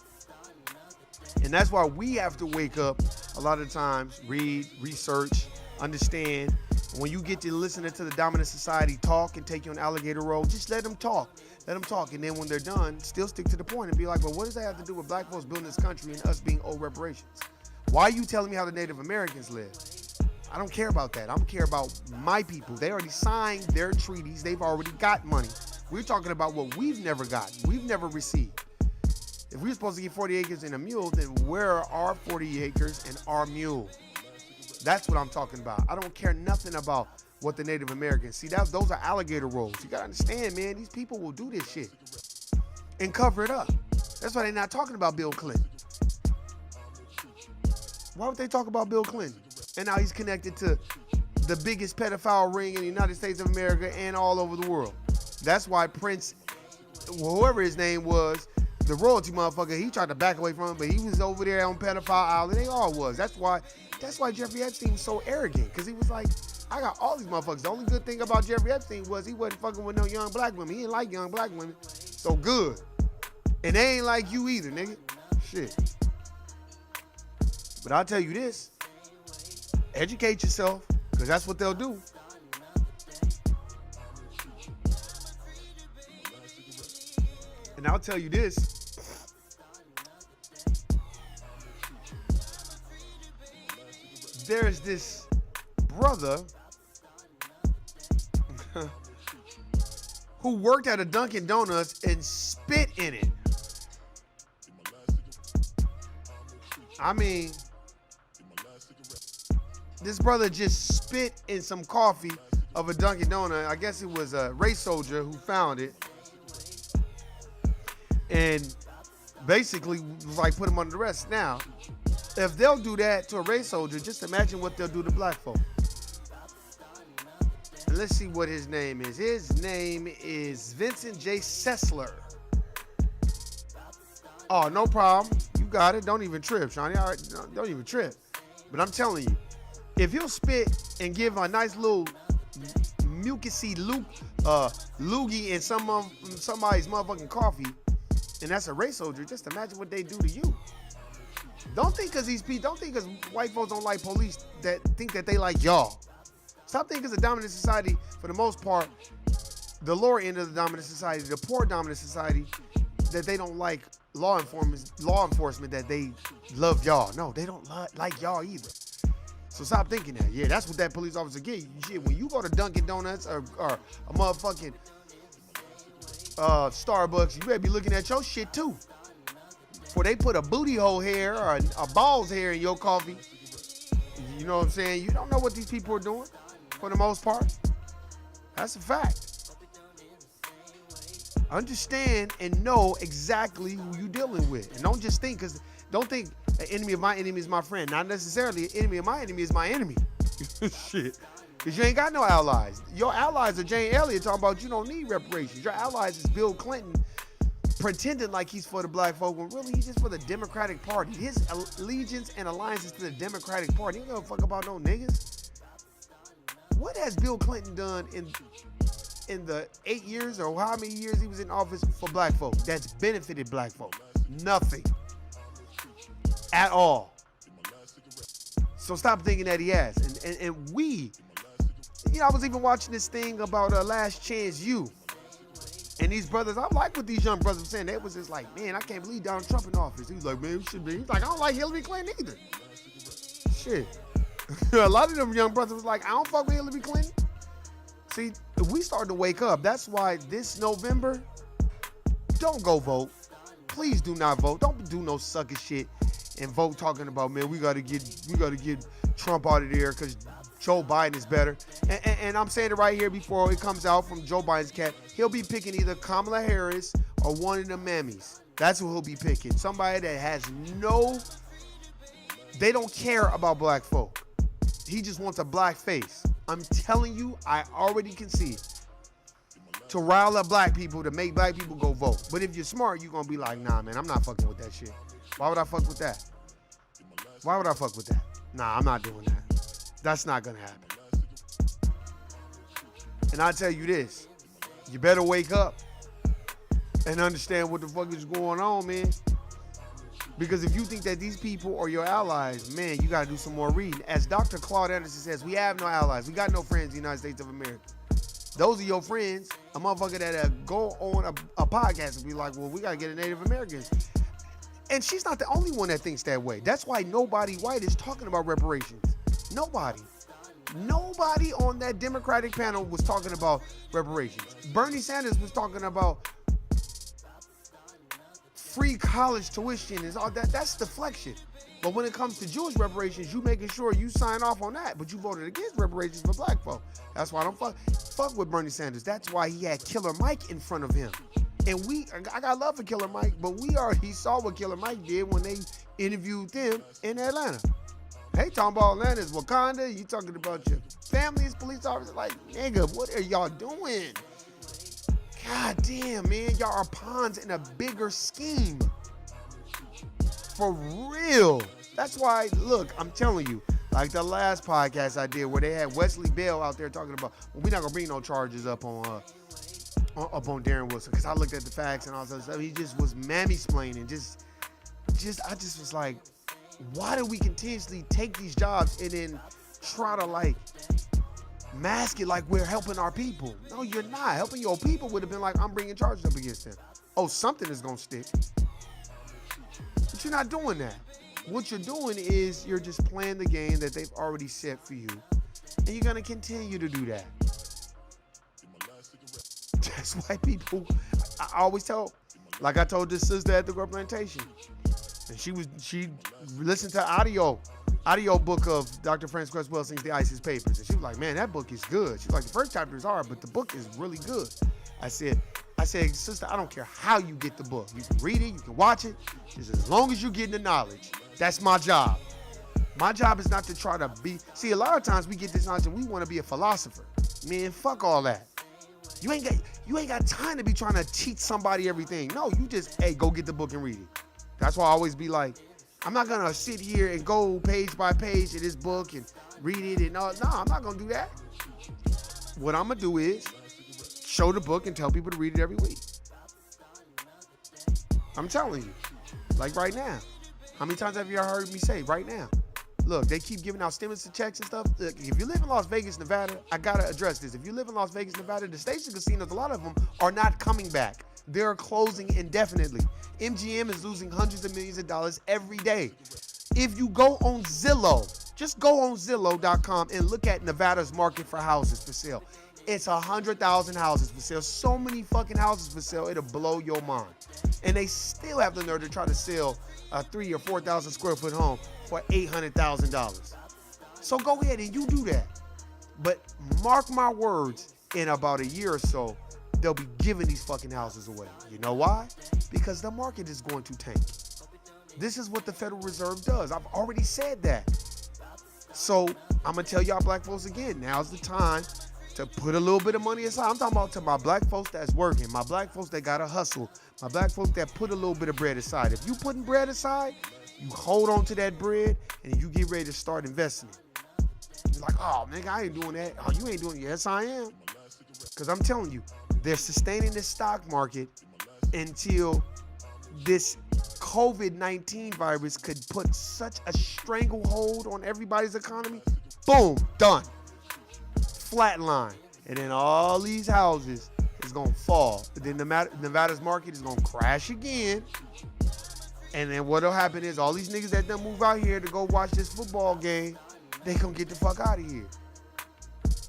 And that's why we have to wake up a lot of times, read, research, understand. When you get to listening to the dominant society talk and take you on alligator road, just let them talk. Let them talk. And then when they're done, still stick to the point and be like, well, what does that have to do with black folks building this country and us being owed reparations? Why are you telling me how the Native Americans live? I don't care about that. I don't care about my people. They already signed their treaties. They've already got money. We're talking about what we've never gotten. We've never received. If we're supposed to get 40 acres and a mule, then where are our 40 acres and our mule? That's what I'm talking about. I don't care nothing about what the Native Americans see. Those are alligator roads. You gotta understand, man. These people will do this shit and cover it up. That's why they're not talking about Bill Clinton. Why would they talk about Bill Clinton? And now he's connected to the biggest pedophile ring in the United States of America and all over the world. That's why Prince, whoever his name was, the royalty motherfucker, he tried to back away from him, but he was over there on pedophile island. They all was. That's why Jeffrey Epstein was so arrogant, because he was like, I got all these motherfuckers. The only good thing about Jeffrey Epstein was he wasn't fucking with no young black women. He didn't like young black women. So good. And they ain't like you either, nigga. Shit. But I'll tell you this. Educate yourself, because that's what they'll do. And I'll tell you this. There's this brother who worked at a Dunkin' Donuts and spit in it. I mean, this brother just spit in some coffee of a Dunkin' Donut. I guess it was a race soldier who found it. And basically was like, put him under arrest. Now, if they'll do that to a race soldier, just imagine what they'll do to black folk. And let's see what his name is. His name is Vincent J. Sessler. Oh, no problem. You got it. Don't even trip, Shawnee. All right, don't even trip. But I'm telling you, if he'll spit and give a nice little mucusy loogie in somebody's motherfucking coffee, and that's a race soldier, just imagine what they do to you. Don't think because white folks don't like police that think that they like y'all. Stop thinking because the dominant society, for the most part, the lower end of the dominant society, the poor dominant society, that they don't like law enforcement, that they love y'all. No, they don't like y'all either. So stop thinking that. Yeah, that's what that police officer get you. Shit, when you go to Dunkin' Donuts or a motherfucking Starbucks, you better be looking at your shit too. Before they put a booty hole hair or a balls hair in your coffee. You know what I'm saying? You don't know what these people are doing for the most part. That's a fact. Understand and know exactly who you're dealing with. And don't just think, because Don't think an enemy of my enemy is my friend. Not necessarily an enemy of my enemy is my enemy. Shit. Because you ain't got no allies. Your allies are Jane Elliott talking about you don't need reparations. Your allies is Bill Clinton pretending like he's for the black folk when really he's just for the Democratic Party. His allegiance and alliance is to the Democratic Party. He don't give a fuck about no niggas. What has Bill Clinton done in the 8 years or how many years he was in office for black folk that's benefited black folk? Nothing. At all. So stop thinking that he has. And we, I was even watching this thing about Last Chance U. And these brothers, I like what these young brothers were saying. They was just like, man, I can't believe Donald Trump in office. He was like, man, we should be. He's like, I don't like Hillary Clinton either. Shit. A lot of them young brothers was like, I don't fuck with Hillary Clinton. See, if we starting to wake up, that's why this November, don't go vote. Please do not vote. Don't do no sucker shit and vote talking about, man, we gotta get Trump out of there because Joe Biden is better. And I'm saying it right here before it comes out from Joe Biden's cat. He'll be picking either Kamala Harris or one of the mammies. That's who he'll be picking. Somebody that has they don't care about black folk. He just wants a black face. I'm telling you, I already can see it. To rile up black people, to make black people go vote. But if you're smart, you're going to be like, nah, man, I'm not fucking with that shit. Why would I fuck with that? Why would I fuck with that? Nah, I'm not doing that. That's not going to happen. And I'll tell you this. You better wake up and understand what the fuck is going on, man. Because if you think that these people are your allies, man, you got to do some more reading. As Dr. Claude Anderson says, we have no allies. We got no friends in the United States of America. Those are your friends. A motherfucker that go on a podcast and be like, well, we got to get a Native Americans. And she's not the only one that thinks that way. That's why nobody white is talking about reparations. Nobody. Nobody on that Democratic panel was talking about reparations. Bernie Sanders was talking about free college tuition and all that. That's deflection. But when it comes to Jewish reparations, you making sure you sign off on that. But you voted against reparations for black folk. That's why I don't fuck with Bernie Sanders. That's why he had Killer Mike in front of him. And I got love for Killer Mike, but we already saw what Killer Mike did when they interviewed them in Atlanta. Hey, talking about Atlanta is Wakanda. You talking about your family as police officers. Like, nigga, what are y'all doing? God damn, man. Y'all are pawns in a bigger scheme. For real. That's why, look, I'm telling you, like the last podcast I did where they had Wesley Bell out there talking about, well, we're not going to bring no charges up on Darren Wilson, because I looked at the facts and all that stuff. He just was mammy-splaining. I just was like, why do we continuously take these jobs and then try to like mask it like we're helping our people? No, you're not. Helping your people would have been like, I'm bringing charges up against them. Oh, something is going to stick. But you're not doing that. What you're doing is you're just playing the game that they've already set for you. And you're going to continue to do that. That's why people, I always tell, like I told this sister at the Girl Plantation, and she listened to audio book of Dr. Frances Welsing's The ISIS Papers, and she was like, man, that book is good. She was like, the first chapter is hard, but the book is really good. I said, sister, I don't care how you get the book. You can read it, you can watch it, just as long as you're getting the knowledge. That's my job. My job is not to try to be, see, a lot of times we get this knowledge and we want to be a philosopher. Man, fuck all that. You ain't got time to be trying to teach somebody everything. No, you just, hey, go get the book and read it. That's why I always be like, I'm not going to sit here and go page by page in this book and read it and all. No, I'm not going to do that. What I'm going to do is show the book and tell people to read it every week. I'm telling you. Like right now. How many times have you heard me say right now? Look, they keep giving out stimulus checks and stuff. Look, if you live in Las Vegas, Nevada, I got to address this. If you live in Las Vegas, Nevada, the station casinos, a lot of them are not coming back. They're closing indefinitely. MGM is losing hundreds of millions of dollars every day. If you go on Zillow, just go on Zillow.com and look at Nevada's market for houses for sale. It's 100,000 houses for sale. So many fucking houses for sale, it'll blow your mind. And they still have the nerve to try to sell a 3,000 or 4,000 square foot home for $800,000. So go ahead and you do that. But mark my words, in about a year or so, they'll be giving these fucking houses away. You know why? Because the market is going to tank. This is what the Federal Reserve does. I've already said that. So I'm going to tell y'all black folks again, now's the time to put a little bit of money aside. I'm talking about to my black folks that's working, my black folks that got to hustle, my black folks that put a little bit of bread aside. If you putting bread aside, you hold on to that bread and you get ready to start investing it. You're like, oh, nigga, I ain't doing that. Oh, you ain't doing it. Yes, I am. Because I'm telling you, they're sustaining the stock market until this COVID-19 virus could put such a stranglehold on everybody's economy. Boom, done. Flatline. And then all these houses is going to fall. Then Nevada's market is going to crash again. And then what'll happen is all these niggas that done move out here to go watch this football game, they gonna get the fuck out of here.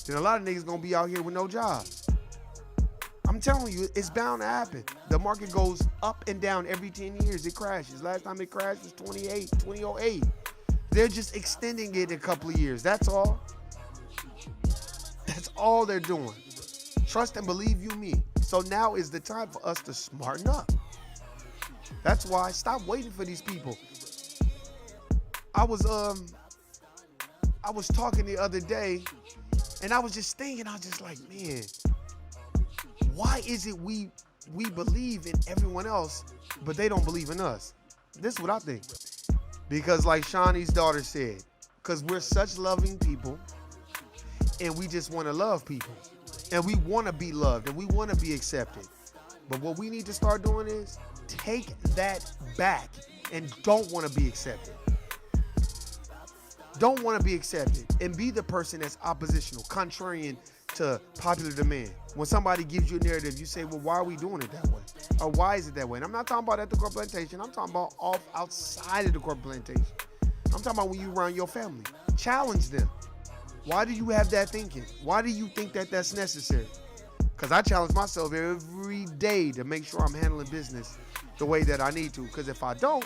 Then a lot of niggas gonna be out here with no jobs. I'm telling you, it's bound to happen. The market goes up and down every 10 years. It crashes. Last time it crashed was 2008. They're just extending it a couple of years. That's all. That's all they're doing. Trust and believe you me. So now is the time for us to smarten up. That's why stop waiting for these people. I was talking the other day and I was just thinking, I was just like, man, why is it we believe in everyone else, but they don't believe in us? This is what I think. Because like Shawnee's daughter said, because we're such loving people and we just want to love people and we want to be loved and we want to be accepted. But what we need to start doing is take that back and don't want to be accepted. Don't want to be accepted and be the person that's oppositional, contrarian to popular demand. When somebody gives you a narrative, you say, well, why are we doing it that way? Or why is it that way? And I'm not talking about at the corporate plantation. I'm talking about outside of the corporate plantation. I'm talking about when you run your family. Challenge them. Why do you have that thinking? Why do you think that that's necessary? Because I challenge myself every day to make sure I'm handling business the way that I need to. Because if I don't,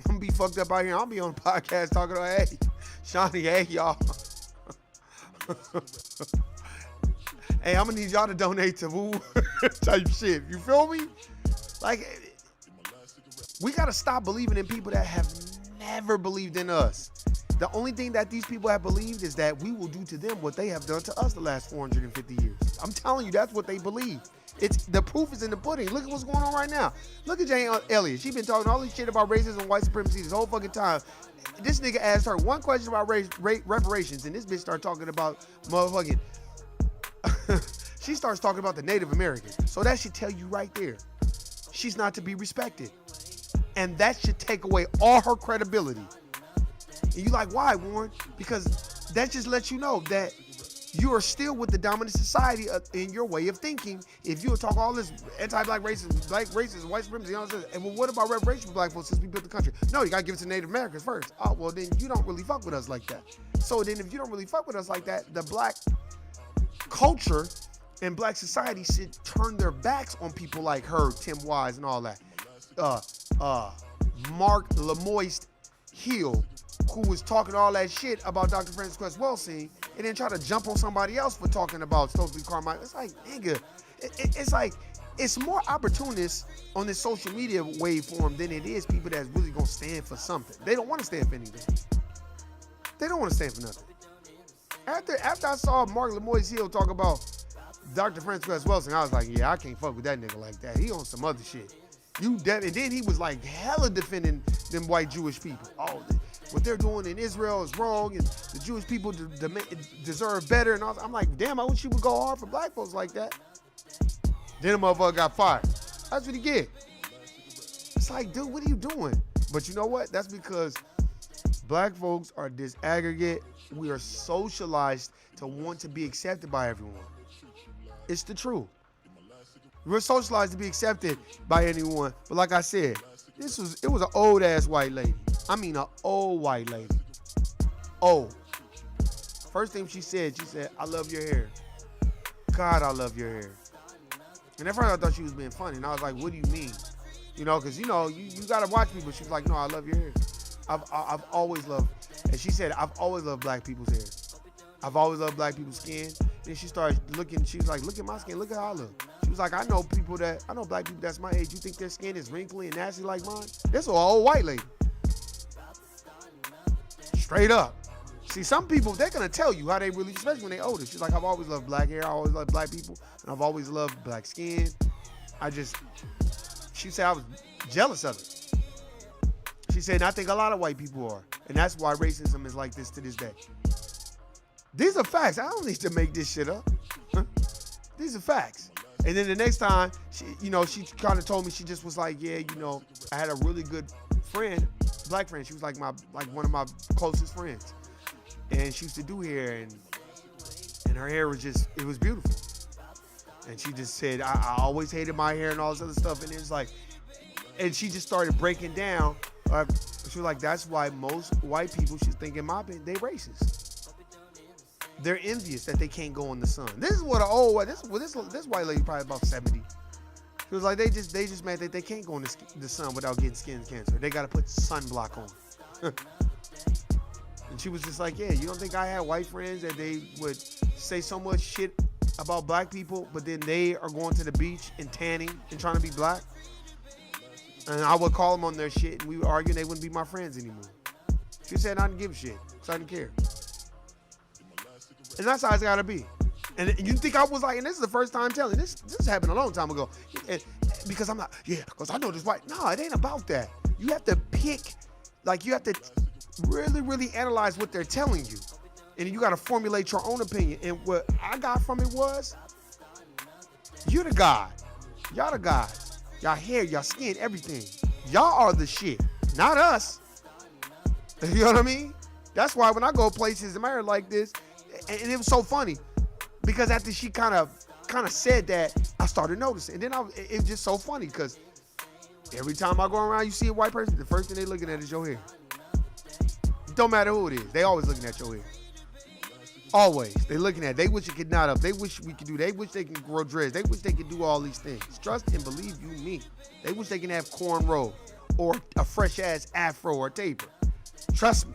I'm going to be fucked up out here. I'll be on a podcast talking about, hey, Shawnee, hey, y'all. Hey, I'm going to need y'all to donate to woo type shit. You feel me? Like, we got to stop believing in people that have never believed in us. The only thing that these people have believed is that we will do to them what they have done to us the last 450 years. I'm telling you, that's what they believe. The proof is in the pudding. Look at what's going on right now. Look at Jane Elliott. She been talking all this shit about racism and white supremacy this whole fucking time. This nigga asked her one question about reparations, and this bitch started talking about motherfucking... She starts talking about the Native Americans. So that should tell you right there, she's not to be respected. And that should take away all her credibility. And you like, why, Warren? Because that just lets you know that you are still with the dominant society in your way of thinking. If you talk all this anti-black racism, white supremacy, all this, and well, what about reparations for black folks since we built the country? No, you gotta give it to Native Americans first. Oh, well, then you don't really fuck with us like that. So then if you don't really fuck with us like that, the black culture and black society should turn their backs on people like her, Tim Wise, and all that. Mark Lemoyne Hill, who was talking all that shit about Dr. Francis Cress Welsing, and then try to jump on somebody else for talking about Stokely Carmichael. It's like, nigga, it's like, it's more opportunists on this social media waveform than it is people that's really gonna stand for something. They don't want to stand for anything. They don't want to stand for nothing. After I saw Mark Lemoyne Hill talk about Dr. Francis Cress Welsing, I was like, yeah, I can't fuck with that nigga like that. He on some other shit. And then he was like hella defending them white Jewish people. Oh, what they're doing in Israel is wrong, and the Jewish people deserve better. And I'm like, damn, I wish you would go hard for black folks like that. Then the motherfucker got fired. That's what he get. It's like, dude, what are you doing? But you know what? That's because black folks are disaggregate. We are socialized to want to be accepted by everyone. It's the truth. We're socialized to be accepted by anyone. But like I said, it was an old ass white lady. I mean, an old white lady. Old. First thing she said, I love your hair. God, I love your hair. And at first I thought she was being funny. And I was like, what do you mean? You know, because, you know, you got to watch me. But she was like, no, I love your hair. I've always loved, and she said, I've always loved black people's hair. I've always loved black people's skin. Then she started looking, she was like, look at my skin, look at how I look. She was like, I know black people that's my age. You think their skin is wrinkly and nasty like mine? This is an old white lady. Straight up. See, some people, they're going to tell you how they really, especially when they're older. She's like, I've always loved black hair. I always loved black people. And I've always loved black skin. She said I was jealous of it. She said, and I think a lot of white people are. And that's why racism is like this to this day. These are facts. I don't need to make this shit up. These are facts. And then the next time, she kind of told me, she just was like, yeah, I had a really good friend, black friend. She was like one of my closest friends. And she used to do hair, and her hair was it was beautiful. And she just said, I always hated my hair and all this other stuff. And it was like, and she just started breaking down. She was like, that's why most white people, she's thinking, they racist. They're envious that they can't go in the sun. This is what this white lady probably about 70. She was like, they just mad that they can't go in the sun without getting skin cancer. They got to put sunblock on. And she was just like, yeah, you don't think I had white friends that they would say so much shit about black people, but then they are going to the beach and tanning and trying to be black? And I would call them on their shit, and we would argue, and they wouldn't be my friends anymore. She said I didn't give a shit, because I didn't care. And that's how it's got to be. And you think I was like, and this is the first time telling this happened a long time ago. And because I'm like, yeah, because I know this white. No, it ain't about that. You have to pick, you have to really, really analyze what they're telling you. And you got to formulate your own opinion. And what I got from it was, you're the God. Y'all the guys. Y'all hair, y'all skin, everything. Y'all are the shit, not us. You know what I mean? That's why when I go places in my hair like this, and it was so funny, because after she kind of said that, I started noticing. And then it was just so funny, because every time I go around, you see a white person, the first thing they looking at is your hair. It don't matter who it is. They always looking at your hair. Always. They looking at it. They wish it could knot up. They wish we could do. They wish they can grow dreads. They wish they could do all these things. Trust and believe you me. They wish they can have cornrow or a fresh-ass afro or taper. Trust me.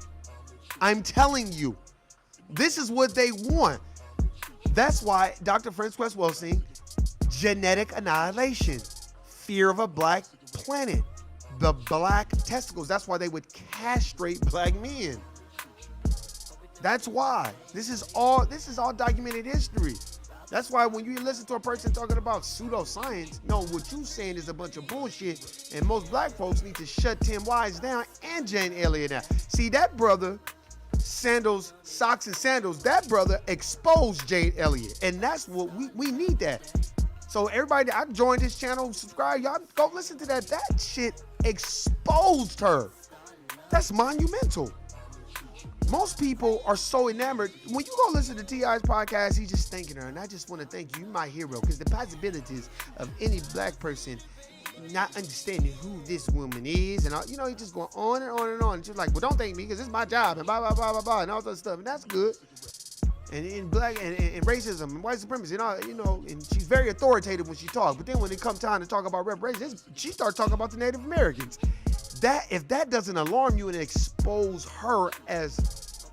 I'm telling you. This is what they want. That's why Dr. Francois Welsing, genetic annihilation, fear of a black planet, the black testicles. That's why they would castrate black men. That's why. This is all documented history. That's why when you listen to a person talking about pseudoscience, no, what you saying is a bunch of bullshit, and most black folks need to shut Tim Wise down and Jane Elliott down. See, that brother, Sandals, Socks and Sandals, that brother exposed Jane Elliott, and that's what we need that. So everybody, I joined his channel, subscribe, y'all go listen to that. That shit exposed her. That's monumental. Most people are so enamored. When you go listen to T.I.'s podcast, he's just thanking her. And I just want to thank you. You're my hero. Because the possibilities of any black person not understanding who this woman is. And, he just going on and on and on. She's like, well, don't thank me because it's my job. And blah, blah, blah, blah, blah. And all that stuff. And that's good. And in black and racism and white supremacy and all, and she's very authoritative when she talks. But then when it comes time to talk about reparations, she starts talking about the Native Americans. If that doesn't alarm you and expose her as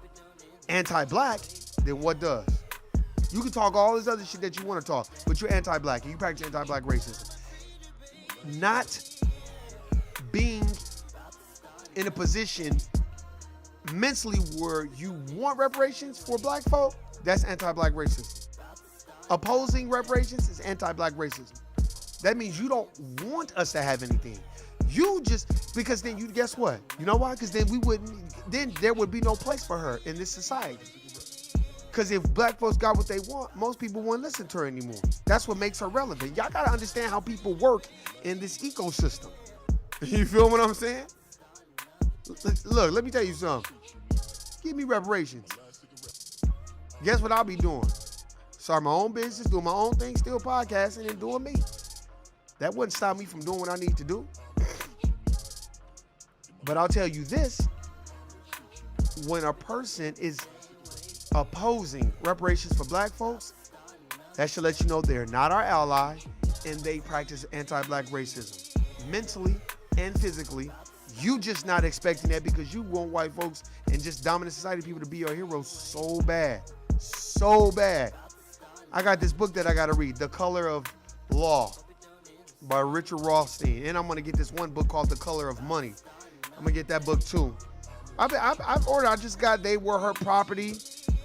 anti-black, then what does? You can talk all this other shit that you want to talk, but you're anti-black and you practice anti-black racism. Not being in a position mentally where you want reparations for black folk, that's anti-black racism. Opposing reparations is anti-black racism. That means you don't want us to have anything. Because then guess what? You know why? Because then there would be no place for her in this society. Because if black folks got what they want, most people won't listen to her anymore. That's what makes her relevant. Y'all got to understand how people work in this ecosystem. You feel what I'm saying? Look, let me tell you something. Give me reparations. Guess what I'll be doing? Start my own business, doing my own thing, still podcasting and doing me. That wouldn't stop me from doing what I need to do. But I'll tell you this, when a person is opposing reparations for black folks, that should let you know they're not our ally and they practice anti-black racism. Mentally and physically, you just not expecting that because you want white folks and just dominant society people to be your heroes so bad. So bad. I got this book that I got to read, The Color of Law by Richard Rothstein. And I'm going to get this one book called The Color of Money. I'm going to get that book too. I've ordered, I just got They Were Her Property.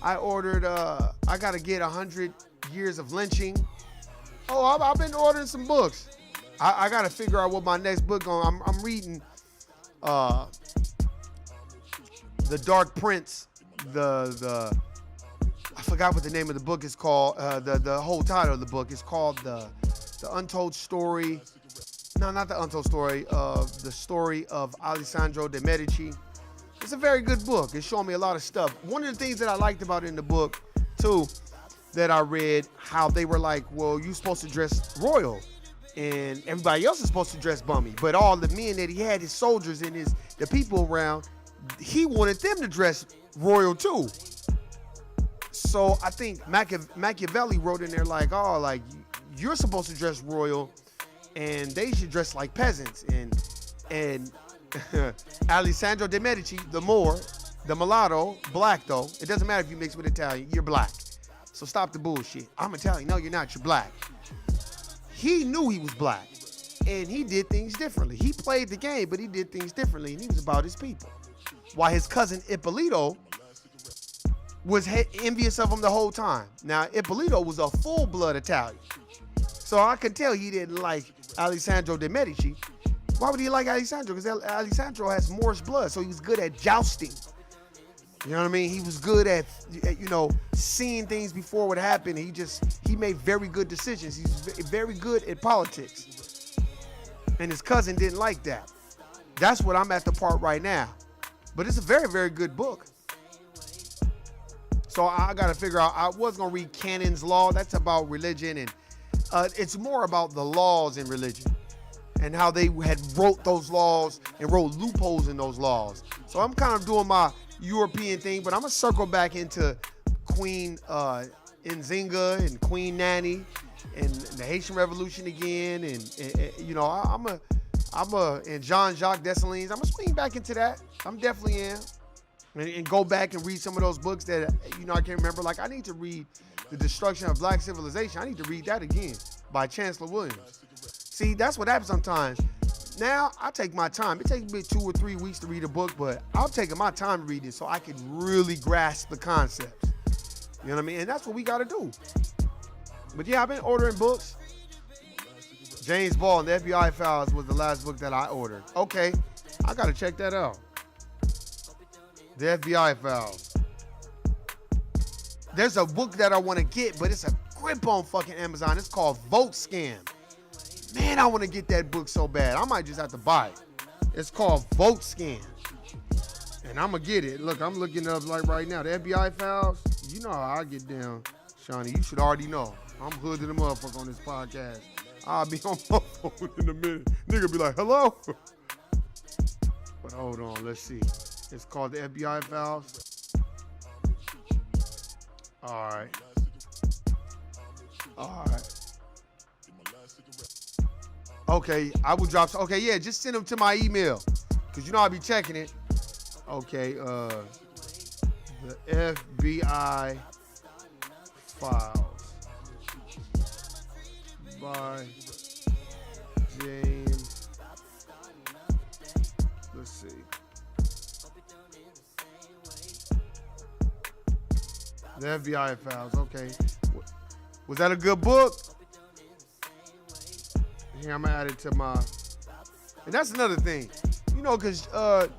I ordered, I got to get 100 Years of Lynching. Oh, I've been ordering some books. I got to figure out what my next book on. I'm reading The Dark Prince. I forgot what the name of the book is called. The whole title of the book is called The Untold Story. No, not The Untold Story. The Story of Alessandro de' Medici. It's a very good book. It's showing me a lot of stuff. One of the things that I liked about it in the book, too, that I read, how they were like, well, you're supposed to dress royal, and everybody else is supposed to dress bummy. But all the men that he had, his soldiers and the people around, he wanted them to dress royal, too. So I think Machiavelli wrote in there like, oh, like, you're supposed to dress royal, and they should dress like peasants. And Alessandro de' Medici, the Moor, the mulatto, black though. It doesn't matter if you mix with Italian, you're black. So stop the bullshit. I'm Italian. No, you're not. You're black. He knew he was black, and he did things differently. He played the game, but he did things differently, and he was about his people. While his cousin Ippolito was envious of him the whole time. Now, Ippolito was a full-blood Italian. So I could tell he didn't like Alessandro de' Medici. Why would he like Alessandro? Because Alessandro has Moorish blood, so he was good at jousting. You know what I mean? He was good at seeing things before what happened. He made very good decisions. He's very good at politics. And his cousin didn't like that. That's what I'm at the part right now. But it's a very, very good book. So I got to figure out, I was going to read Canon's Law. That's about religion, and it's more about the laws in religion and how they had wrote those laws and wrote loopholes in those laws. So I'm kind of doing my European thing, but I'm going to circle back into Queen Nzinga and Queen Nanny and the Haitian Revolution again. And Jean-Jacques Dessalines. I'm going to swing back into that. I'm definitely am. And go back and read some of those books that, I can't remember. Like, I need to read The Destruction of Black Civilization. I need to read that again by Chancellor Williams. See, that's what happens sometimes. Now, I take my time. It takes me 2 or 3 weeks to read a book, but I'm taking my time to read it so I can really grasp the concepts. You know what I mean? And that's what we got to do. But yeah, I've been ordering books. James Ball and the FBI Files was the last book that I ordered. Okay, I got to check that out. The FBI Files. There's a book that I want to get, but it's a grip on fucking Amazon. It's called Vote Scam. Man, I want to get that book so bad. I might just have to buy it. It's called Vote Scam. And I'm going to get it. Look, I'm looking it up like right now. The FBI Files, you know how I get down, Shawnee. You should already know. I'm hood to the motherfucker on this podcast. I'll be on my phone in a minute. Nigga be like, hello? But hold on, let's see. It's called the FBI Files. All right. Okay, I will drop. Okay, yeah, just send them to my email, cause I'll be checking it. Okay, the FBI Files by James. Let's see. The FBI Files. Okay, was that a good book? Here, I'm gonna add it to my, and that's another thing, because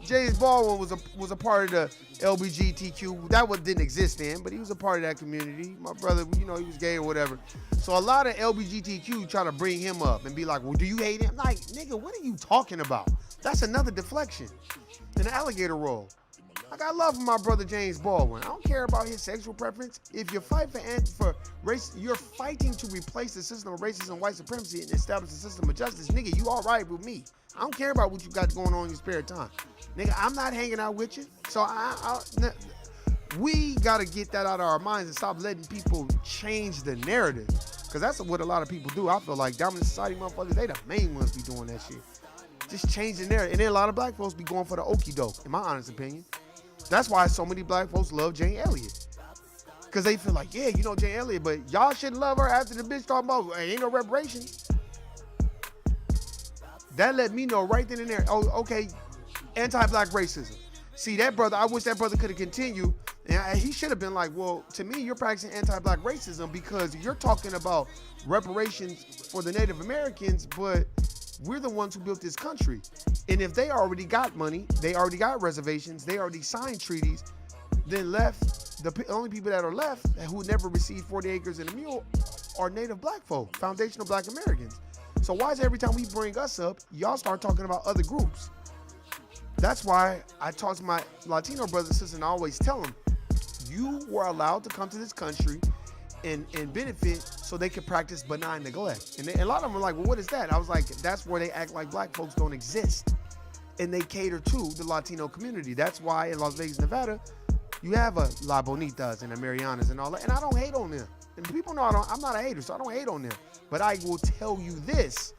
James Baldwin was a part of the LGBTQ. That didn't exist then, but he was a part of that community. My brother, he was gay or whatever. So a lot of LGBTQ try to bring him up and be like, well, do you hate him? Like, nigga, what are you talking about? That's another deflection, an alligator roll. I got love for my brother James Baldwin. I don't care about his sexual preference. If you fight for race, you're fighting to replace the system of racism and white supremacy and establish a system of justice. Nigga, you all right with me. I don't care about what you got going on in your spare time. Nigga, I'm not hanging out with you. So we got to get that out of our minds and stop letting people change the narrative. Because that's what a lot of people do. I feel like dominant society motherfuckers, they the main ones be doing that shit. Just change the narrative. And then a lot of black folks be going for the okie doke, in my honest opinion. That's why so many black folks love Jane Elliott. Because they feel like, yeah, you know Jay Elliott, but y'all shouldn't love her after the bitch talking about, hey, ain't no reparations. That let me know right then and there, oh, okay, anti-black racism. See, that brother, I wish that brother could have continued. And he should have been like, well, to me, you're practicing anti-black racism because you're talking about reparations for the Native Americans, but we're the ones who built this country. And if they already got money, they already got reservations, they already signed treaties, then the only people that are left who never received 40 acres and a mule are Native black folk, foundational black Americans. So why is it every time we bring us up, y'all start talking about other groups? That's why I talk to my Latino brothers and sisters and I always tell them, you were allowed to come to this country and benefit so they could practice benign neglect. And a lot of them are like, well, what is that? I was like, that's where they act like black folks don't exist. And they cater to the Latino community. That's why in Las Vegas, Nevada, you have a La Bonitas and the Marianas and all that. And I don't hate on them. And people know I'm not a hater, so I don't hate on them. But I will tell you this.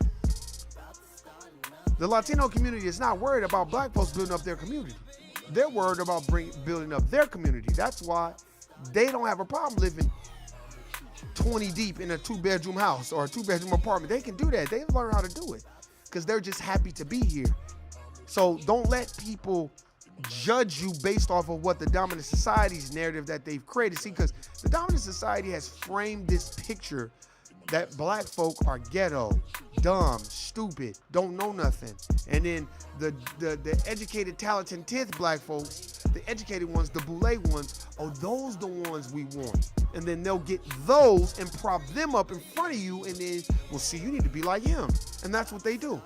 The Latino community is not worried about black folks building up their community. They're worried about building up their community. That's why they don't have a problem living 20 deep in a 2-bedroom house or a 2-bedroom apartment. They can do that. They've learned how to do it because they're just happy to be here. So don't let people judge you based off of what the dominant society's narrative that they've created. See, because the dominant society has framed this picture that black folk are ghetto, dumb, stupid, don't know nothing. And then the educated, talented 10th black folks, the educated ones, the boule ones, oh, those the ones we want. And then they'll get those and prop them up in front of you and then, well, see, you need to be like him. And that's what they do.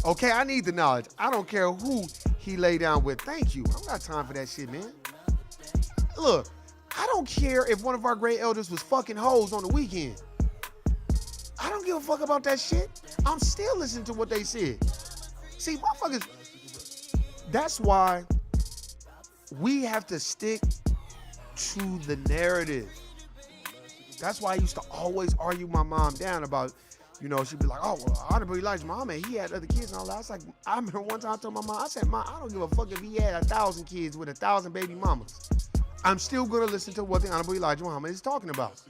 Okay, I need the knowledge. I don't care who he lay down with. Thank you. I don't got time for that shit, man. Look, I don't care if one of our great elders was fucking hoes on the weekend. I don't give a fuck about that shit. I'm still listening to what they said. See, motherfuckers, that's why we have to stick to the narrative. That's why I used to always argue my mom down about, you know, she'd be like, oh, well, Honorable Elijah Muhammad, he had other kids and all that. I was like, I remember one time I told my mom, I said, Mom, I don't give a fuck if he had 1,000 kids with 1,000 baby mamas. I'm still going to listen to what the Honorable Elijah Muhammad is talking about.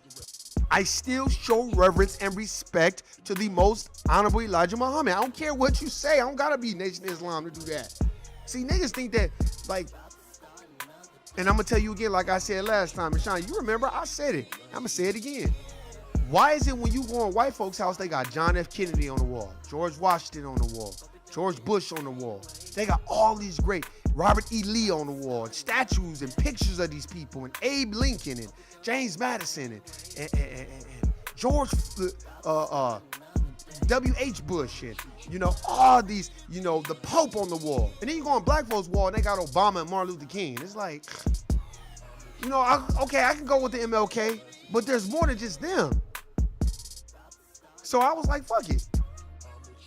I still show reverence and respect to the most Honorable Elijah Muhammad. I don't care what you say. I don't got to be Nation of Islam to do that. See, niggas think that, like, and I'm going to tell you again, like I said last time, and Sean, you remember, I said it. I'm going to say it again. Why is it when you go in white folks' house, they got John F. Kennedy on the wall, George Washington on the wall, George Bush on the wall. They got all these great Robert E. Lee on the wall, and statues and pictures of these people, and Abe Lincoln and James Madison and George W.H. Bush and, you know, all these, you know, the Pope on the wall. And then you go on black folks' wall and they got Obama and Martin Luther King. It's like, you know, I can go with the MLK, but there's more than just them. So I was like, fuck it.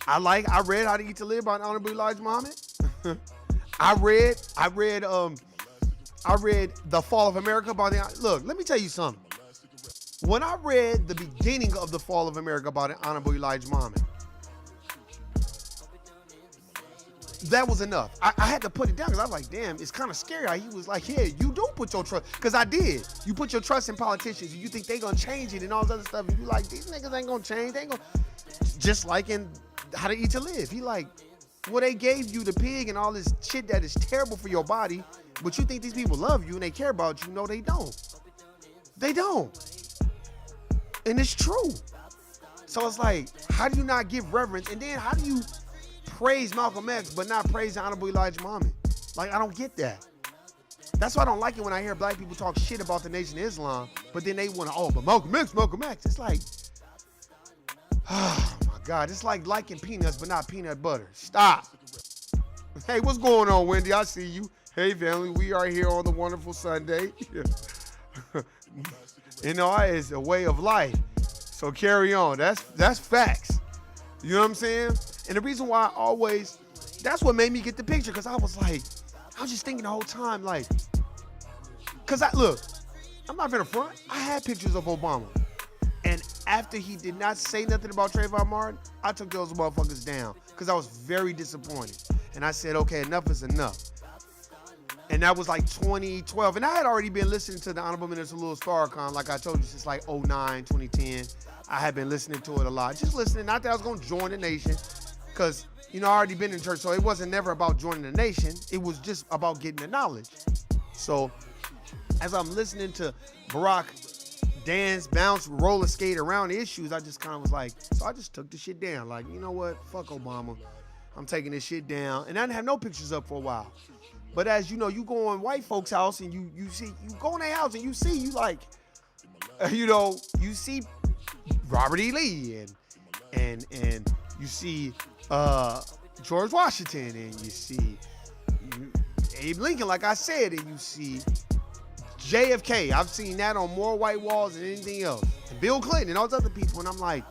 I read How to Eat to Live by Honorable Elijah Muhammad. I read The Fall of America by look, let me tell you something. When I read the beginning of The Fall of America by the Honorable Elijah Muhammad, that was enough. I had to put it down because I was like, damn, it's kind of scary. He was like, yeah, you do put your trust, because I did. You put your trust in politicians and you think they gonna change it and all this other stuff. And you like, these niggas ain't gonna change. They ain't gonna, just like in How to Eat to Live. He like, well, they gave you the pig and all this shit that is terrible for your body, but you think these people love you and they care about you. No, they don't. They don't. And it's true. So it's like, how do you not give reverence? And then how do you praise Malcolm X but not praise the Honorable Elijah Muhammad? Like, I don't get that. That's why I don't like it when I hear black people talk shit about the Nation of Islam, but then they want to, oh, but Malcolm X. It's like, oh my God, it's like liking peanuts but not peanut butter. Stop. Hey, what's going on, Wendy? I see you. Hey, family, we are here on the wonderful Sunday. You know, it's a way of life. So carry on. That's facts. You know what I'm saying? And the reason why that's what made me get the picture, because I was just thinking the whole time, like, because look, I'm not gonna front. I had pictures of Obama. And after he did not say nothing about Trayvon Martin, I took those motherfuckers down because I was very disappointed. And I said, okay, enough is enough. And that was like 2012. And I had already been listening to the Honorable Minister Louis Farrakhan, like I told you, since like 09, 2010. I had been listening to it a lot. Just listening, not that I was going to join the nation, because, I already been in church, so it wasn't never about joining the nation. It was just about getting the knowledge. So as I'm listening to Barack dance, bounce, roller skate around the issues, I just kind of was like, so I just took the shit down. Like, you know what? Fuck Obama. I'm taking this shit down. And I didn't have no pictures up for a while. But as you know, you go in white folks' house and you see, you go in their house and you see, you see Robert E. Lee and you see George Washington, and you see Abe Lincoln, like I said, and you see JFK. I've seen that on more white walls than anything else. And Bill Clinton and all those other people. And I'm like,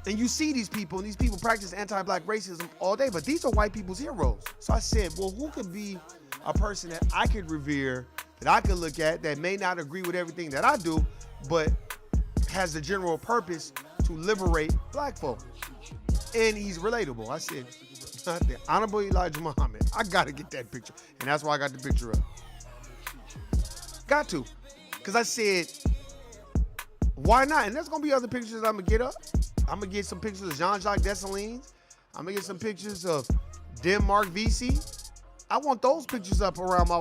and you see these people, and these people practice anti-black racism all day, but these are white people's heroes. So I said, well, who could be a person that I could revere, that I could look at, that may not agree with everything that I do, but has the general purpose to liberate black folk? And he's relatable. I said, the Honorable Elijah Muhammad. I got to get that picture. And that's why I got the picture up. Got to. Because I said, why not? And there's going to be other pictures that I'm going to get up. I'm going to get some pictures of Jean-Jacques Dessalines. I'm going to get some pictures of Denmark VC. I want those pictures up around my...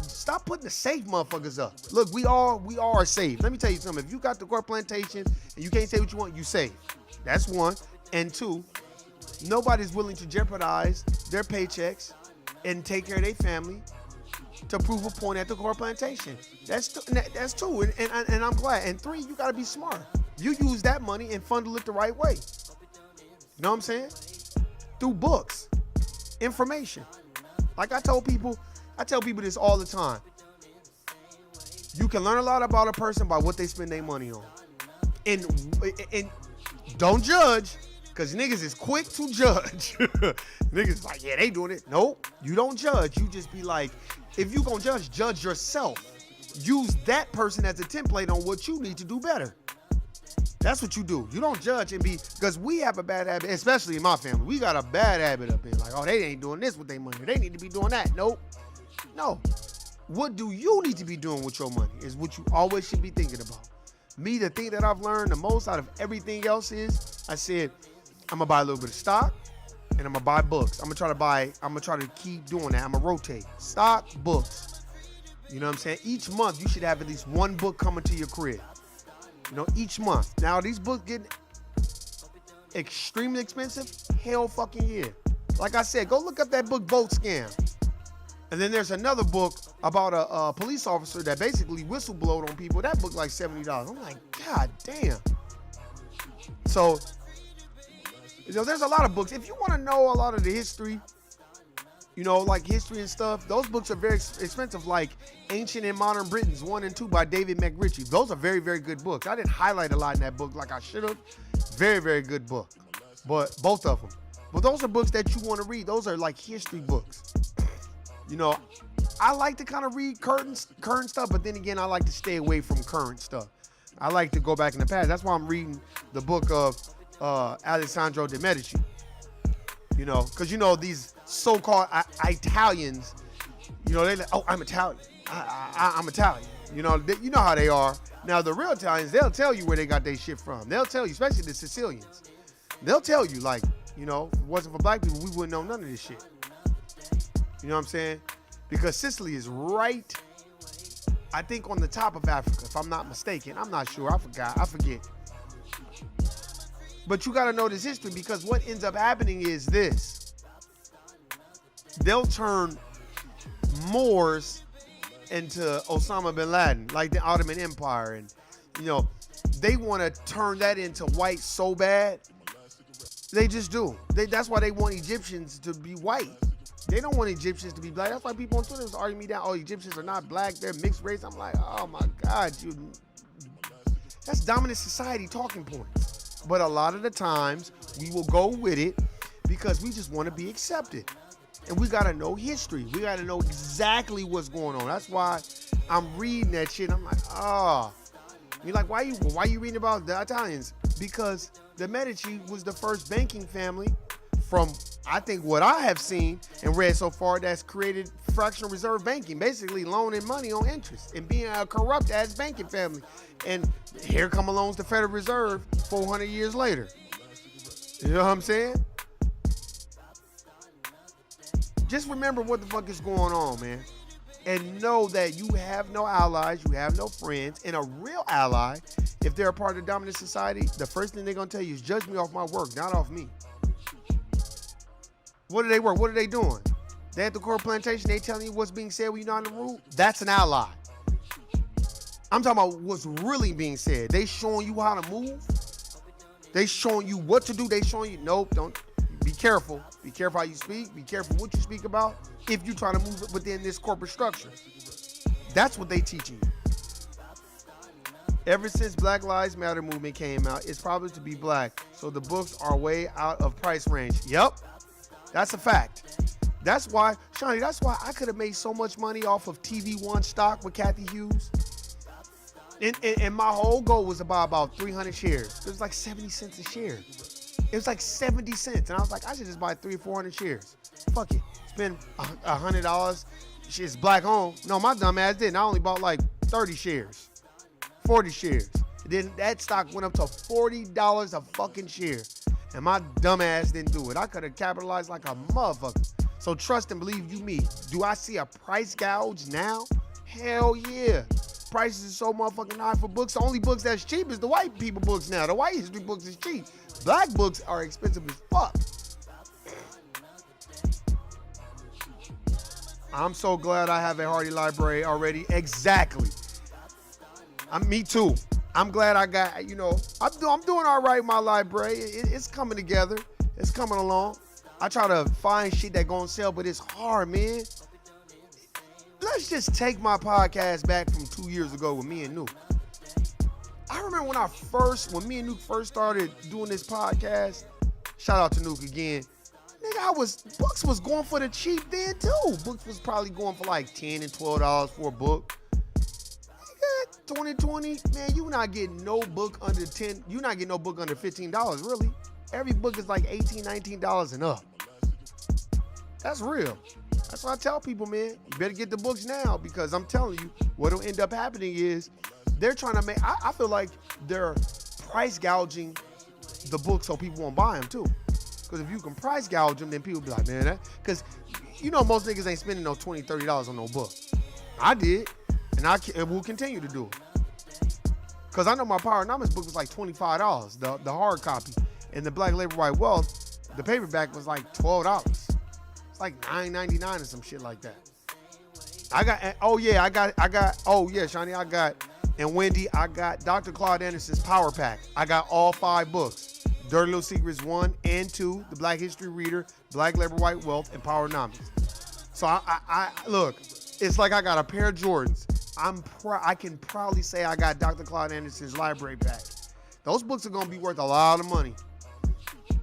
Stop putting the safe motherfuckers up. Look, we are safe. Let me tell you something. If you got the court plantation and you can't say what you want, you safe. That's one. And two, nobody's willing to jeopardize their paychecks and take care of their family to prove a point at the court plantation. That's two. And I'm glad. And three, you got to be smart. You use that money and funnel it the right way. You know what I'm saying? Through books, information. Like I tell people this all the time. You can learn a lot about a person by what they spend their money on. And don't judge, because niggas is quick to judge. Niggas is like, yeah, they doing it. Nope, you don't judge. You just be like, if you gonna judge yourself. Use that person as a template on what you need to do better. That's what you do. You don't judge and be, because we have a bad habit, especially in my family. We got a bad habit up in like, oh, they ain't doing this with their money. They need to be doing that. Nope. No. What do you need to be doing with your money is what you always should be thinking about. Me, the thing that I've learned the most out of everything else is, I said, I'm gonna buy a little bit of stock and I'm gonna buy books. I'm gonna try to keep doing that. I'm gonna rotate stock, books. You know what I'm saying? Each month you should have at least one book coming to your crib. Each month. Now these books get extremely expensive. Hell fucking yeah. Like I said, go look up that book, Boat Scam. And then there's another book about a police officer that basically whistleblowed on people. That book like $70. I'm like, God damn. So, there's a lot of books. If you want to know a lot of the history, like history and stuff, those books are very expensive, like Ancient and Modern Britons 1 and 2 by David McRitchie. Those are very, very good books. I didn't highlight a lot in that book like I should have. Very, very good book. But both of them. But those are books that you want to read. Those are like history books. I like to kind of read current stuff, but then again, I like to stay away from current stuff. I like to go back in the past. That's why I'm reading the book of Alessandro de Medici. Because, these so-called Italians, they're like, oh, I'm Italian. I'm Italian. You know how they are. Now, the real Italians, they'll tell you where they got their shit from. They'll tell you, especially the Sicilians. They'll tell you, like, if it wasn't for black people, we wouldn't know none of this shit. You know what I'm saying? Because Sicily is right, I think, on the top of Africa, if I'm not mistaken. I'm not sure. I forget. But you got to know this history, because what ends up happening is this. They'll turn Moors into Osama bin Laden, like the Ottoman Empire. And, they want to turn that into white so bad. They just do. That's why they want Egyptians to be white. They don't want Egyptians to be black. That's why people on Twitter was arguing me down. Oh, Egyptians are not black. They're mixed race. I'm like, oh my God, that's dominant society talking points. But a lot of the times we will go with it because we just want to be accepted. And we got to know history. We got to know exactly what's going on. That's why I'm reading that shit. I'm like, oh. You're like, why you reading about the Italians? Because the Medici was the first banking family from I think what I have seen and read so far, that's created fractional reserve banking, basically loaning money on interest and being a corrupt ass banking family. And here come along the Federal Reserve 400 years later. You know what I'm saying? Just remember what the fuck is going on, man. And know that you have no allies, you have no friends, and a real ally, if they're a part of the dominant society, the first thing they're gonna tell you is judge me off my work, not off me. What do they work? What are they doing? They at the core plantation, they telling you what's being said when you're not in the room? That's an ally. I'm talking about what's really being said. They showing you how to move. They showing you what to do. They showing you, nope, don't. Be careful. Be careful how you speak. Be careful what you speak about if you're trying to move within this corporate structure. That's what they teaching you. Ever since Black Lives Matter movement came out, it's probably to be black. So the books are way out of price range. Yep. That's a fact. That's why, Shawnee, that's why I could have made so much money off of TV One stock with Kathy Hughes. And my whole goal was to buy about 300 shares. It was like 70 cents a share. It was like 70 cents. And I was like, I should just buy 300 or 400 shares. Fuck it. Spend $100. It's black owned. No, my dumb ass didn't. I only bought like 30 shares, 40 shares. Then that stock went up to $40 a fucking share. And my dumb ass didn't do it. I could have capitalized like a motherfucker. So trust and believe you me. Do I see a price gouge now? Hell yeah. Prices are so motherfucking high for books. The only books that's cheap is the white people books now. The white history books is cheap. Black books are expensive as fuck. I'm so glad I have a Hardy library already. Exactly. Me too. I'm glad I got, I'm doing all right in my library. It's coming together. It's coming along. I try to find shit that gonna sell, but it's hard, man. Let's just take my podcast back from 2 years ago with me and Nuke. I remember when me and Nuke first started doing this podcast. Shout out to Nuke again. Nigga, books was going for the cheap then too. Books was probably going for like $10 and $12 for a book. Nigga, 2020, man, you not getting no book under 10. You not getting no book under $15, really. Every book is like $18, $19 and up. That's real. That's what I tell people, man. You better get the books now, because I'm telling you, what'll end up happening is they're trying to make, I feel like they're price gouging the books so people won't buy them too. Because if you can price gouge them, then people be like, man, because most niggas ain't spending no $20, $30 on no book. I did, and I will continue to do it. Because I know my Powernomics book was like $25, the hard copy. And the Black Labor White Wealth, the paperback was like $12. It's like $9.99 or some shit like that. Shawnee, and Wendy, I got Dr. Claude Anderson's Power Pack. I got all 5 books. Dirty Little Secrets 1 and 2, The Black History Reader, Black Labor White Wealth, and Powernomics. So I look, it's like I got a pair of Jordans. I can proudly say I got Dr. Claude Anderson's library pack. Those books are gonna be worth a lot of money.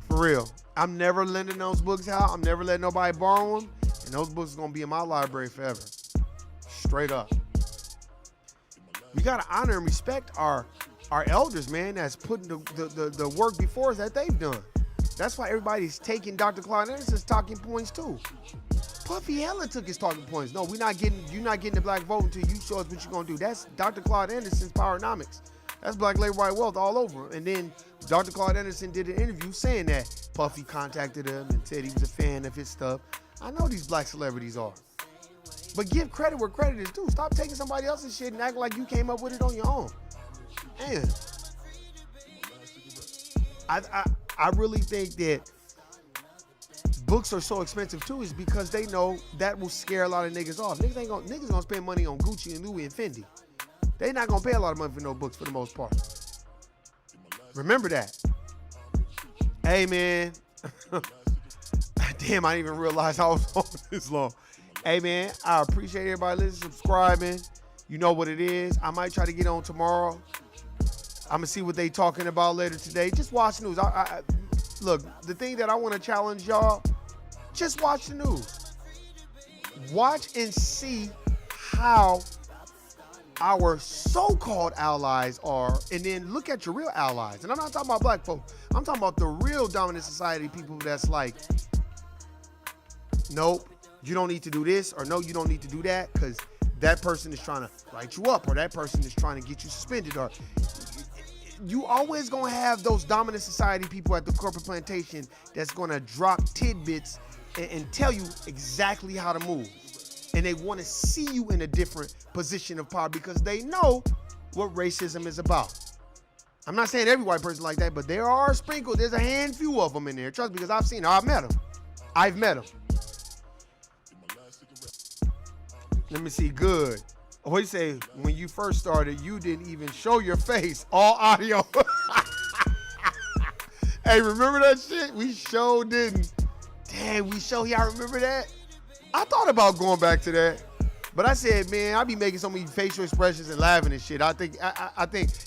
For real. I'm never lending those books out. I'm never letting nobody borrow them. And those books are going to be in my library forever. Straight up. We got to honor and respect our elders, man, that's putting the work before us that they've done. That's why everybody's taking Dr. Claude Anderson's talking points too. Puffy Hella took his talking points. No, you're not getting the black vote until you show us what you're going to do. That's Dr. Claude Anderson's Powernomics. That's Black Labor White Wealth all over. And then Dr. Claude Anderson did an interview saying that Puffy contacted him and said he was a fan of his stuff. I know these black celebrities are. But give credit where credit is due. Stop taking somebody else's shit and acting like you came up with it on your own. Man. I really think that books are so expensive too is because they know that will scare a lot of niggas off. Niggas gonna spend money on Gucci and Louis and Fendi. They not gonna pay a lot of money for no books for the most part. Remember that. Hey, man. Damn, I didn't even realize I was on this long. Hey, man, I appreciate everybody listening, subscribing. You know what it is. I might try to get on tomorrow. I'm going to see what they talking about later today. Just watch news. Look, the thing that I want to challenge y'all, just watch the news. Watch and see how our so-called allies are, and then look at your real allies. And I'm not talking about black folk. I'm talking about the real dominant society people that's like nope, you don't need to do this, or no, you don't need to do that, because that person is trying to write you up, or that person is trying to get you suspended, or you always gonna have those dominant society people at the corporate plantation that's gonna drop tidbits and tell you exactly how to move. And they want to see you in a different position of power because they know what racism is about. I'm not saying every white person like that, but there are sprinkled. There's a handful of them in there. Trust me, because I've seen them. I've met them. Let me see. Good. Oh, he say, when you first started, you didn't even show your face. All audio. Hey, remember that shit? We sure didn't. Damn, y'all remember that? I thought about going back to that. But I said, man, I be making so many facial expressions and laughing and shit. I think,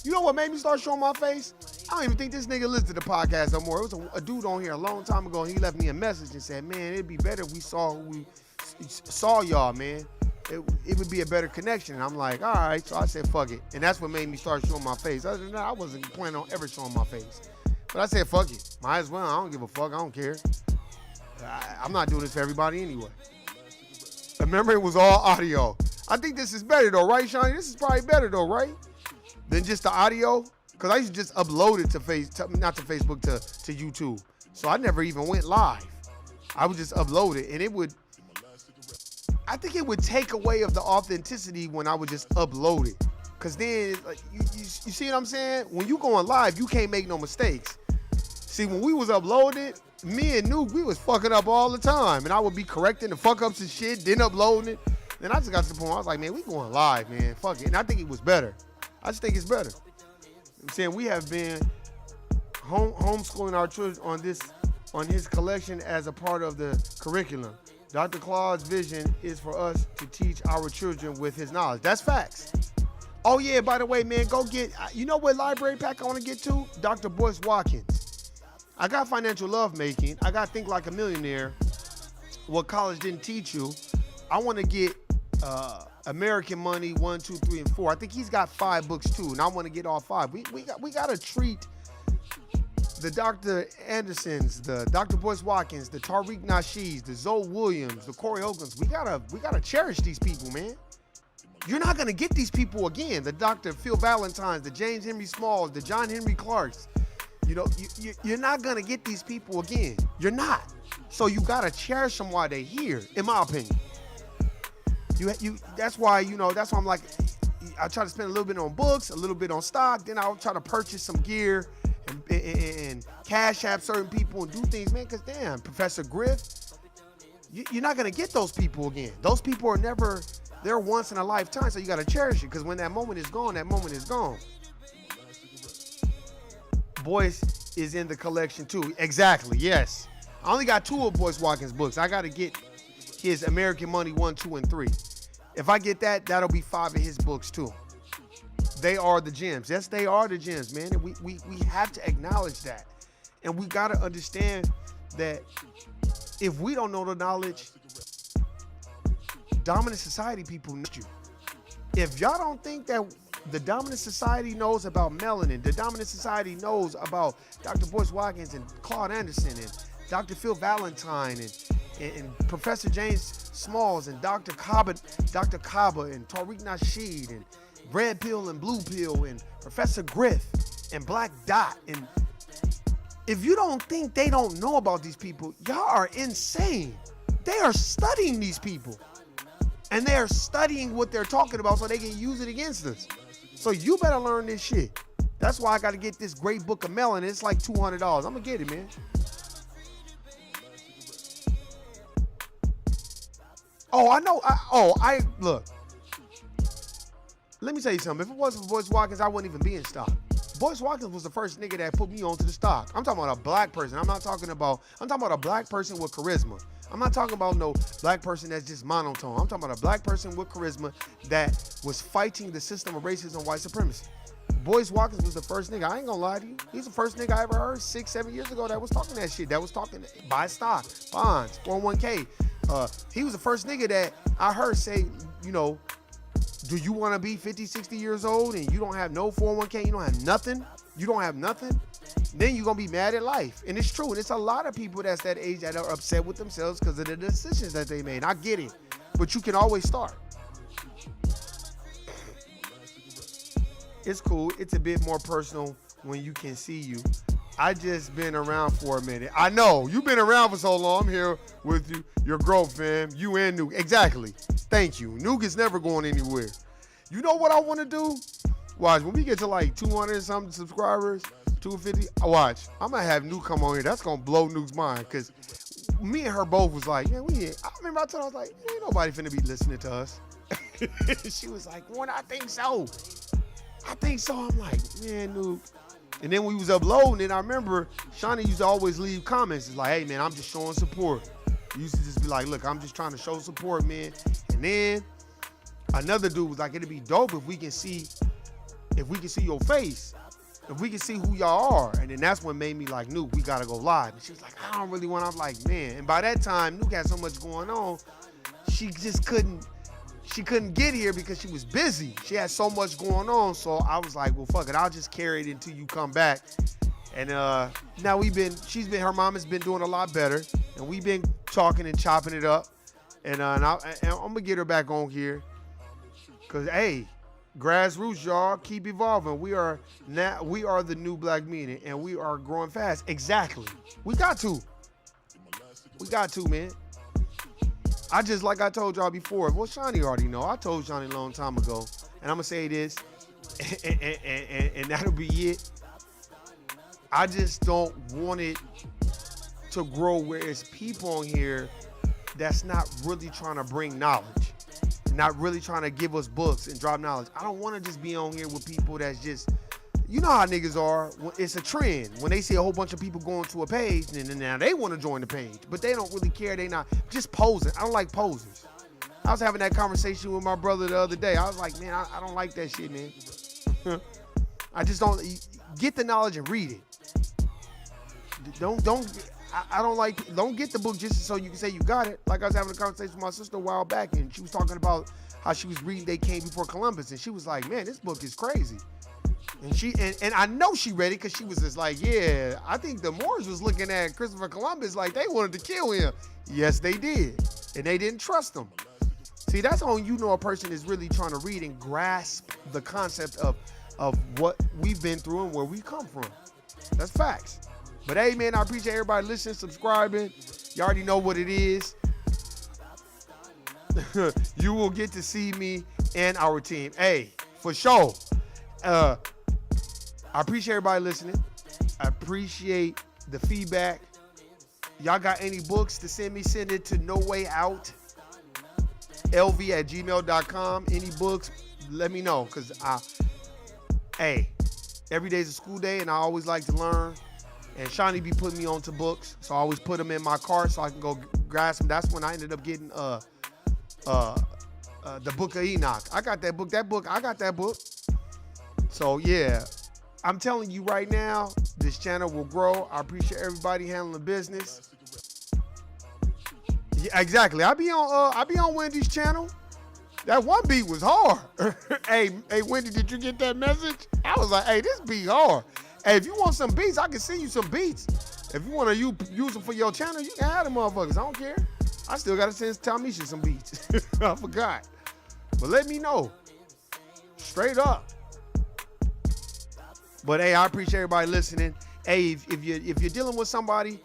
you know what made me start showing my face? I don't even think this nigga listened to the podcast no more. It was a dude on here a long time ago, and he left me a message and said, man, it'd be better if we saw y'all, man. It would be a better connection. And I'm like, all right. So I said, fuck it. And that's what made me start showing my face. Other than that, I wasn't planning on ever showing my face. But I said, fuck it. Might as well. I don't give a fuck. I don't care. I'm not doing this for everybody anyway. Remember, it was all audio. I think this is better though, right, Shawnee? This is probably better though, right? Than just the audio? Because I used to just upload it to not to Facebook, to YouTube. So I never even went live. I would just upload it, and I think it would take away of the authenticity when I would just upload it. Because then, like, you see what I'm saying? When you going live, you can't make no mistakes. See, when we was uploading, me and Nuke, we was fucking up all the time. And I would be correcting the fuck ups and shit, then uploading it. Then I just got to the point, I was like, man, we going live, man. Fuck it. And I think it was better. I just think it's better. I'm saying we have been homeschooling our children on his collection as a part of the curriculum. Dr. Claude's vision is for us to teach our children with his knowledge. That's facts. Oh yeah, by the way, man, go get, you know what library pack I want to get to? Dr. Boyce Watkins. I got Financial Lovemaking. I got Think Like a Millionaire. What college didn't teach you. I want to get American Money 1, 2, 3, and 4. I think he's got 5 books too, and I want to get all 5. We got to treat the Dr. Andersons, the Dr. Boyce Watkins, the Tariq Nasheeds, the Zoe Williams, the Corey Oaklands. We gotta cherish these people, man. You're not gonna get these people again. The Dr. Phil Valentines, the James Henry Smalls, the John Henry Clarks. You know, you're not gonna get these people again. You're not. So you gotta cherish them while they're here, in my opinion. That's why I'm like, I try to spend a little bit on books, a little bit on stock, then I'll try to purchase some gear and cash app certain people and do things, man, because damn, Professor Griff, you're not gonna get those people again. Those people are never, they're once in a lifetime, so you gotta cherish it, because when that moment is gone, that moment is gone. Boyce is in the collection too. Exactly, yes. I only got 2 of Boyce Watkins' books. I gotta get his American Money 1, 2, and 3. If I get that, that'll be 5 of his books too. They are the gems. Yes, they are the gems, man. And we have to acknowledge that. And we gotta understand that if we don't know the knowledge, dominant society people need you. If y'all don't think that the dominant society knows about melanin, the dominant society knows about Dr. Boyce Watkins and Claude Anderson and Dr. Phil Valentine and Professor James Smalls and Dr. Kaba and Tariq Nasheed and Red Pill and Blue Pill and Professor Griff and Black Dot, and if you don't think they don't know about these people, y'all are insane. They are studying these people, and they are studying what they're talking about so they can use it against us. So you better learn this shit. That's why I got to get this great book of melanin. It's like $200. I'm gonna get it, man. Oh, I know. Look. Let me tell you something. If it wasn't for Boyce Watkins, I wouldn't even be in stock. Boyce Watkins was the first nigga that put me onto the stock. I'm talking about a black person. I'm talking about a black person with charisma. I'm not talking about no black person that's just monotone. I'm talking about a black person with charisma that was fighting the system of racism and white supremacy. Boyce Watkins was the first nigga. I ain't gonna lie to you. He's the first nigga I ever heard 6-7 years ago that was talking that shit. That was talking buy stock, bonds, 401k. He was the first nigga that I heard say, you know, do you want to be 50, 60 years old and you don't have no 401k, you don't have nothing? You don't have nothing? then you're going to be mad at life. And it's true. And it's a lot of people that's that age that are upset with themselves because of the decisions that they made. I get it. But you can always start. It's cool. It's a bit more personal when you can see you. I just been around for a minute. I know. You've been around for so long. I'm here with you, your growth, fam. You and Nuke. Exactly. Thank you. Nuke is never going anywhere. You know what I want to do? Watch, when we get to like 200 and something subscribers, 250, watch. I'm going to have Nuke come on here. That's going to blow Nuke's mind because me and her both was like, man, I remember I told her, I was like, ain't nobody finna be listening to us. She was like, "Well, I think so. I think so." I'm like, man, Nuke. And then we was uploading, and I remember Shawnee used to always leave comments. It's like, hey, man, I'm just showing support. He used to just be like, look, I'm just trying to show support, man. And then another dude was like, it'd be dope if we can see your face, if we can see who y'all are. And then that's what made me like, Nuke, we gotta go live. And she was like, I don't really want to. I'm like, man. And by that time, Nuke had so much going on, she just couldn't get here because she was busy. She had so much going on. So I was like, well, fuck it. I'll just carry it until you come back. And now her mom has been doing a lot better. And we've been talking and chopping it up. And I'm going to get her back on here. Because, hey, grassroots, y'all, keep evolving. We are the new black media. And we are growing fast. Exactly. We got to, man. I just, like I told y'all before, well, Shawnee already know. I told Shawnee a long time ago, and I'm going to say this, and that'll be it. I just don't want it to grow where it's people on here that's not really trying to bring knowledge, not really trying to give us books and drop knowledge. I don't want to just be on here with people that's just, you know how niggas are. It's a trend. When they see a whole bunch of people going to a page, and then now they want to join the page, but they don't really care. They not just posing. I don't like posers. I was having that conversation with my brother the other day. I was like, man, I don't like that shit, man. I just don't get the knowledge and read it. Don't get the book just so you can say you got it. Like I was having a conversation with my sister a while back, and she was talking about how she was reading They Came Before Columbus, and she was like, man, this book is crazy. And I know she read it because she was just like, yeah, I think the Moors was looking at Christopher Columbus like they wanted to kill him. Yes, they did. And they didn't trust him. See, that's when you know a person is really trying to read and grasp the concept of what we've been through and where we come from. That's facts. But hey, man, I appreciate everybody listening, subscribing. You already know what it is. You will get to see me and our team. Hey, for sure. I appreciate everybody listening. I appreciate the feedback. Y'all got any books to send me, send it to nowayoutlv@gmail.com. Any books, let me know. Because, every day's a school day, and I always like to learn. And Shawnee be putting me onto books, so I always put them in my cart so I can go grasp them. That's when I ended up getting the Book of Enoch. I got that book. So, yeah. I'm telling you right now, this channel will grow. I appreciate everybody handling business. Yeah, exactly. I be on Wendy's channel. That one beat was hard. Hey, Wendy, did you get that message? I was like, hey, this beat hard. Hey, if you want some beats, I can send you some beats. If you want to use them for your channel, you can have them motherfuckers. I don't care. I still got to send Tamisha some beats. I forgot. But let me know. Straight up. But hey, I appreciate everybody listening. Hey, if you're dealing with somebody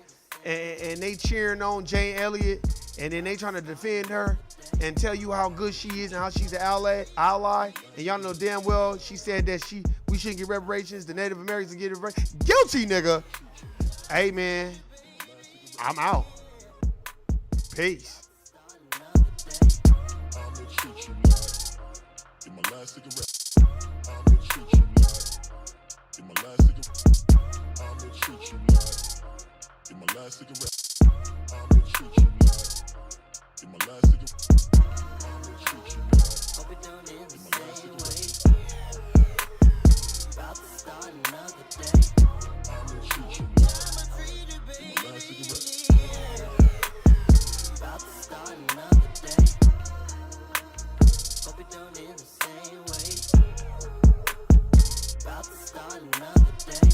and they cheering on Jane Elliott and then they trying to defend her and tell you how good she is and how she's an ally, and y'all know damn well she said that we shouldn't get reparations, the Native Americans get reparations. Guilty, nigga. Hey, man, I'm out. Peace. Hope it don't end the same way. About to start another day. I'm a freedom, baby. About to start another day. Hope it don't end the same way. About to start another day.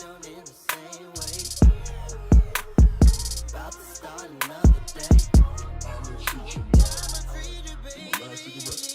down in the same way. About to start another day. I'ma treat you. I'm a free to be. My last cigarette.